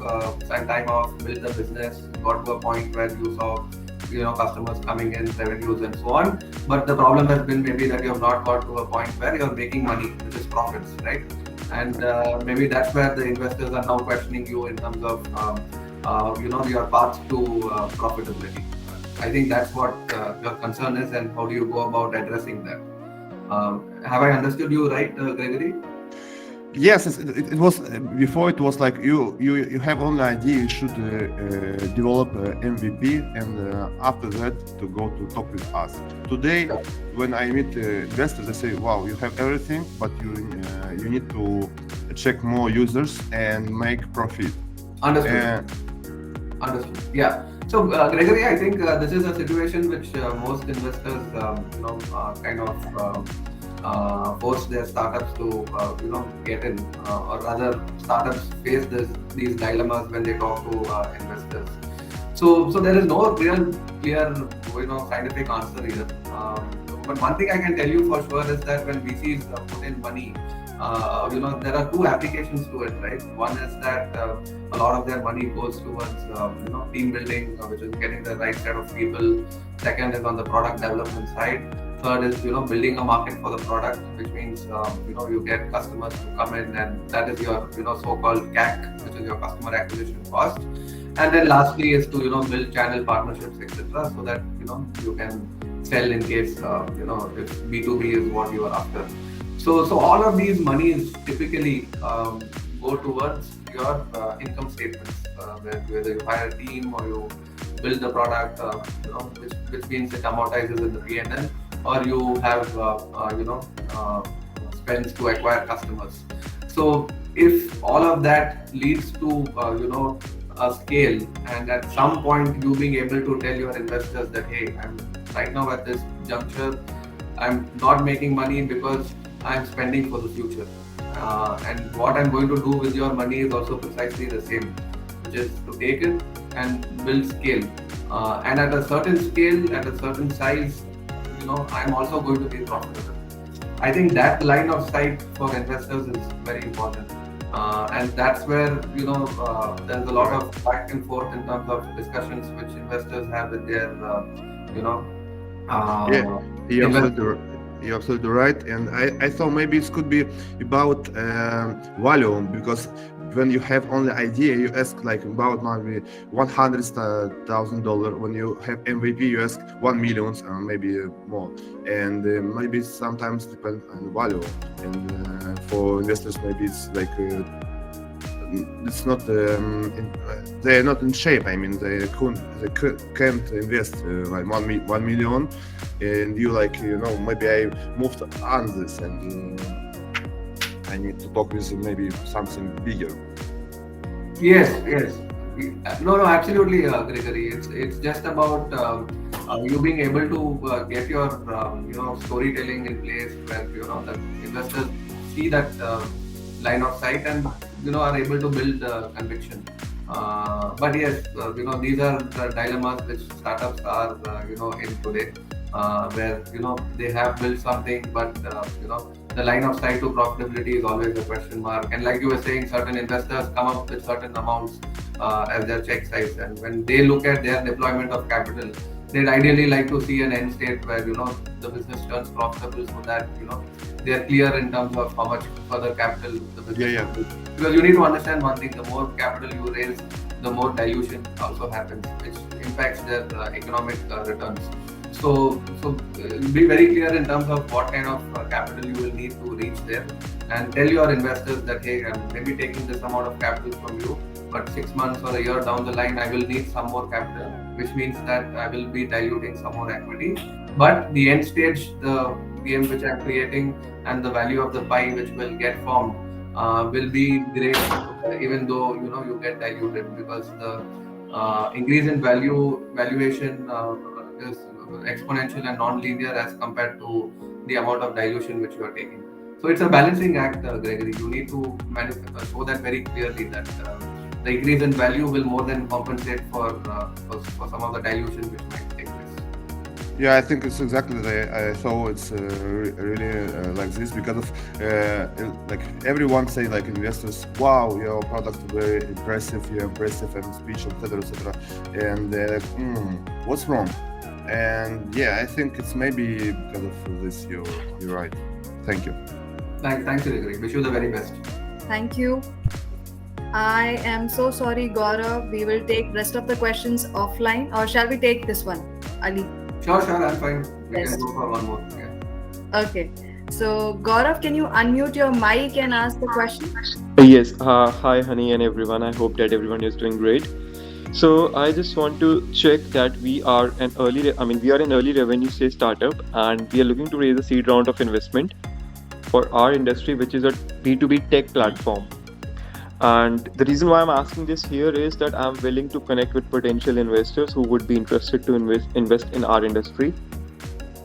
some time off, built the business, got to a point where you saw customers coming in, revenues and so on. But the problem has been maybe that you have not got to a point where you're making money, which is profits, right? And maybe that's where the investors are now questioning you in terms of your path to profitability. I think that's what your concern is, and how do you go about addressing that? Have I understood you right, Gregory? Yes, it was before. It was like you have only idea. You should develop MVP, and after that to go to talk with us. Today, when I meet investors, they say, "Wow, you have everything, but you need to check more users and make profit." Understood. Understood. Yeah. So, Gregory, I think this is a situation which most investors, force their startups to, get in, or rather, startups face these dilemmas when they talk to investors. So there is no real clear, scientific answer here. But one thing I can tell you for sure is that when VCs put in money, there are two applications to it, right? One is that a lot of their money goes towards, team building, which is getting the right set of people. Second is on the product development side. Third is, building a market for the product, which means, you get customers to come in, and that is your, so-called CAC, which is your customer acquisition cost. And then lastly is to, build channel partnerships, etc., so that, you can sell in case, if B2B is what you are after. So all of these monies typically go towards your income statements, whether you hire a team or you build the product, which means it amortizes in the P&L, or you have spends to acquire customers. So if all of that leads to a scale, and at some point you being able to tell your investors that, hey, I'm right now at this juncture, I'm not making money because I'm spending for the future, and what I'm going to do with your money is also precisely the same, which is to take it and build scale, and at a certain scale, at a certain size, I'm also going to be profitable. I think that line of sight for investors is very important, and that's where there's a lot of back and forth in terms of discussions which investors have with their You're absolutely right, and I thought maybe it could be about value, because when you have only idea, you ask like about maybe $100,000. When you have MVP, you ask 1 million, maybe more, and maybe sometimes depend on value. And for investors, maybe it's like it's not they're not in shape. I mean, they can't invest like 1 million, and you like maybe I moved on this, and I need to talk with maybe something bigger. Yes. No, absolutely, Gregory. It's just about you being able to get your storytelling in place where the investors see that line of sight and are able to build conviction. But yes, these are the dilemmas which startups are in today, where they have built something, but the line of sight to profitability is always a question mark. And like you were saying, certain investors come up with certain amounts as their check size, and when they look at their deployment of capital, they'd ideally like to see an end state where the business turns profitable, so that they are clear in terms of how much further capital the business Yeah. will do. Because you need to understand one thing: the more capital you raise, the more dilution also happens, which impacts their economic returns. So be very clear in terms of what kind of capital you will need to reach there, and tell your investors that, hey, I'm maybe taking this amount of capital from you, but 6 months or a year down the line, I will need some more capital, which means that I will be diluting some more equity. But the end stage, the game which I'm creating, and the value of the pie which will get formed will be great, even though you get diluted, because the increase in valuation is exponential and non-linear as compared to the amount of dilution which you are taking. So it's a balancing act, Gregory. You need to show that very clearly, that the increase in value will more than compensate for some of the dilution which might take place. Yeah, I think it's exactly I thought it's really like this, because of like everyone say, like investors, wow, your product very impressive, you're impressive, and speech, etc. And they're like, what's wrong? And yeah, I think it's maybe because of this. You're right. Thank you. Thanks, Gregory. Wish you the very best. Thank you. I am so sorry, Gaurav. We will take rest of the questions offline, or shall we take this one, Ali? Sure, I'm fine. We Yes. can go for one more. Yeah. Okay. So, Gaurav, can you unmute your mic and ask the question? Yes. Hi, Honey, and everyone. I hope that everyone is doing great. So I just want to check that we are an early revenue stage startup, and we are looking to raise a seed round of investment for our industry, which is a B2B tech platform. And the reason why I'm asking this here is that I'm willing to connect with potential investors who would be interested to invest in our industry.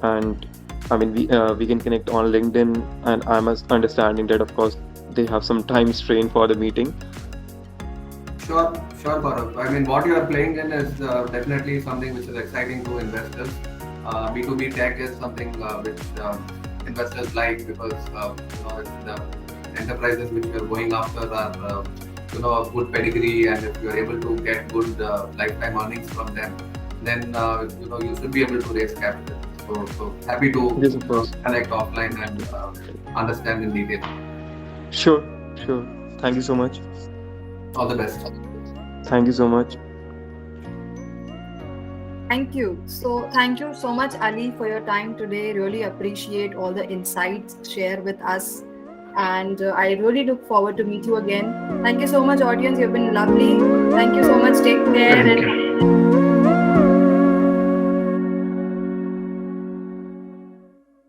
And I mean, we can connect on LinkedIn, and I'm understanding that, of course, they have some time strain for the meeting. Sure, Gaurav. I mean, what you are playing in is definitely something which is exciting to investors. B2B tech is something which investors like, because it's the enterprises which we are going after are of good pedigree, and if you are able to get good lifetime earnings from them, then you should be able to raise capital. So happy to Yes, of course. connect offline and understand in detail. Sure. Thank you so much. All the best. Thank you so much. Thank you. So, thank you so much, Ali, for your time today. Really appreciate all the insights shared with us. And I really look forward to meet you again. Thank you so much, audience. You've been lovely. Thank you so much. Take care. Thank you.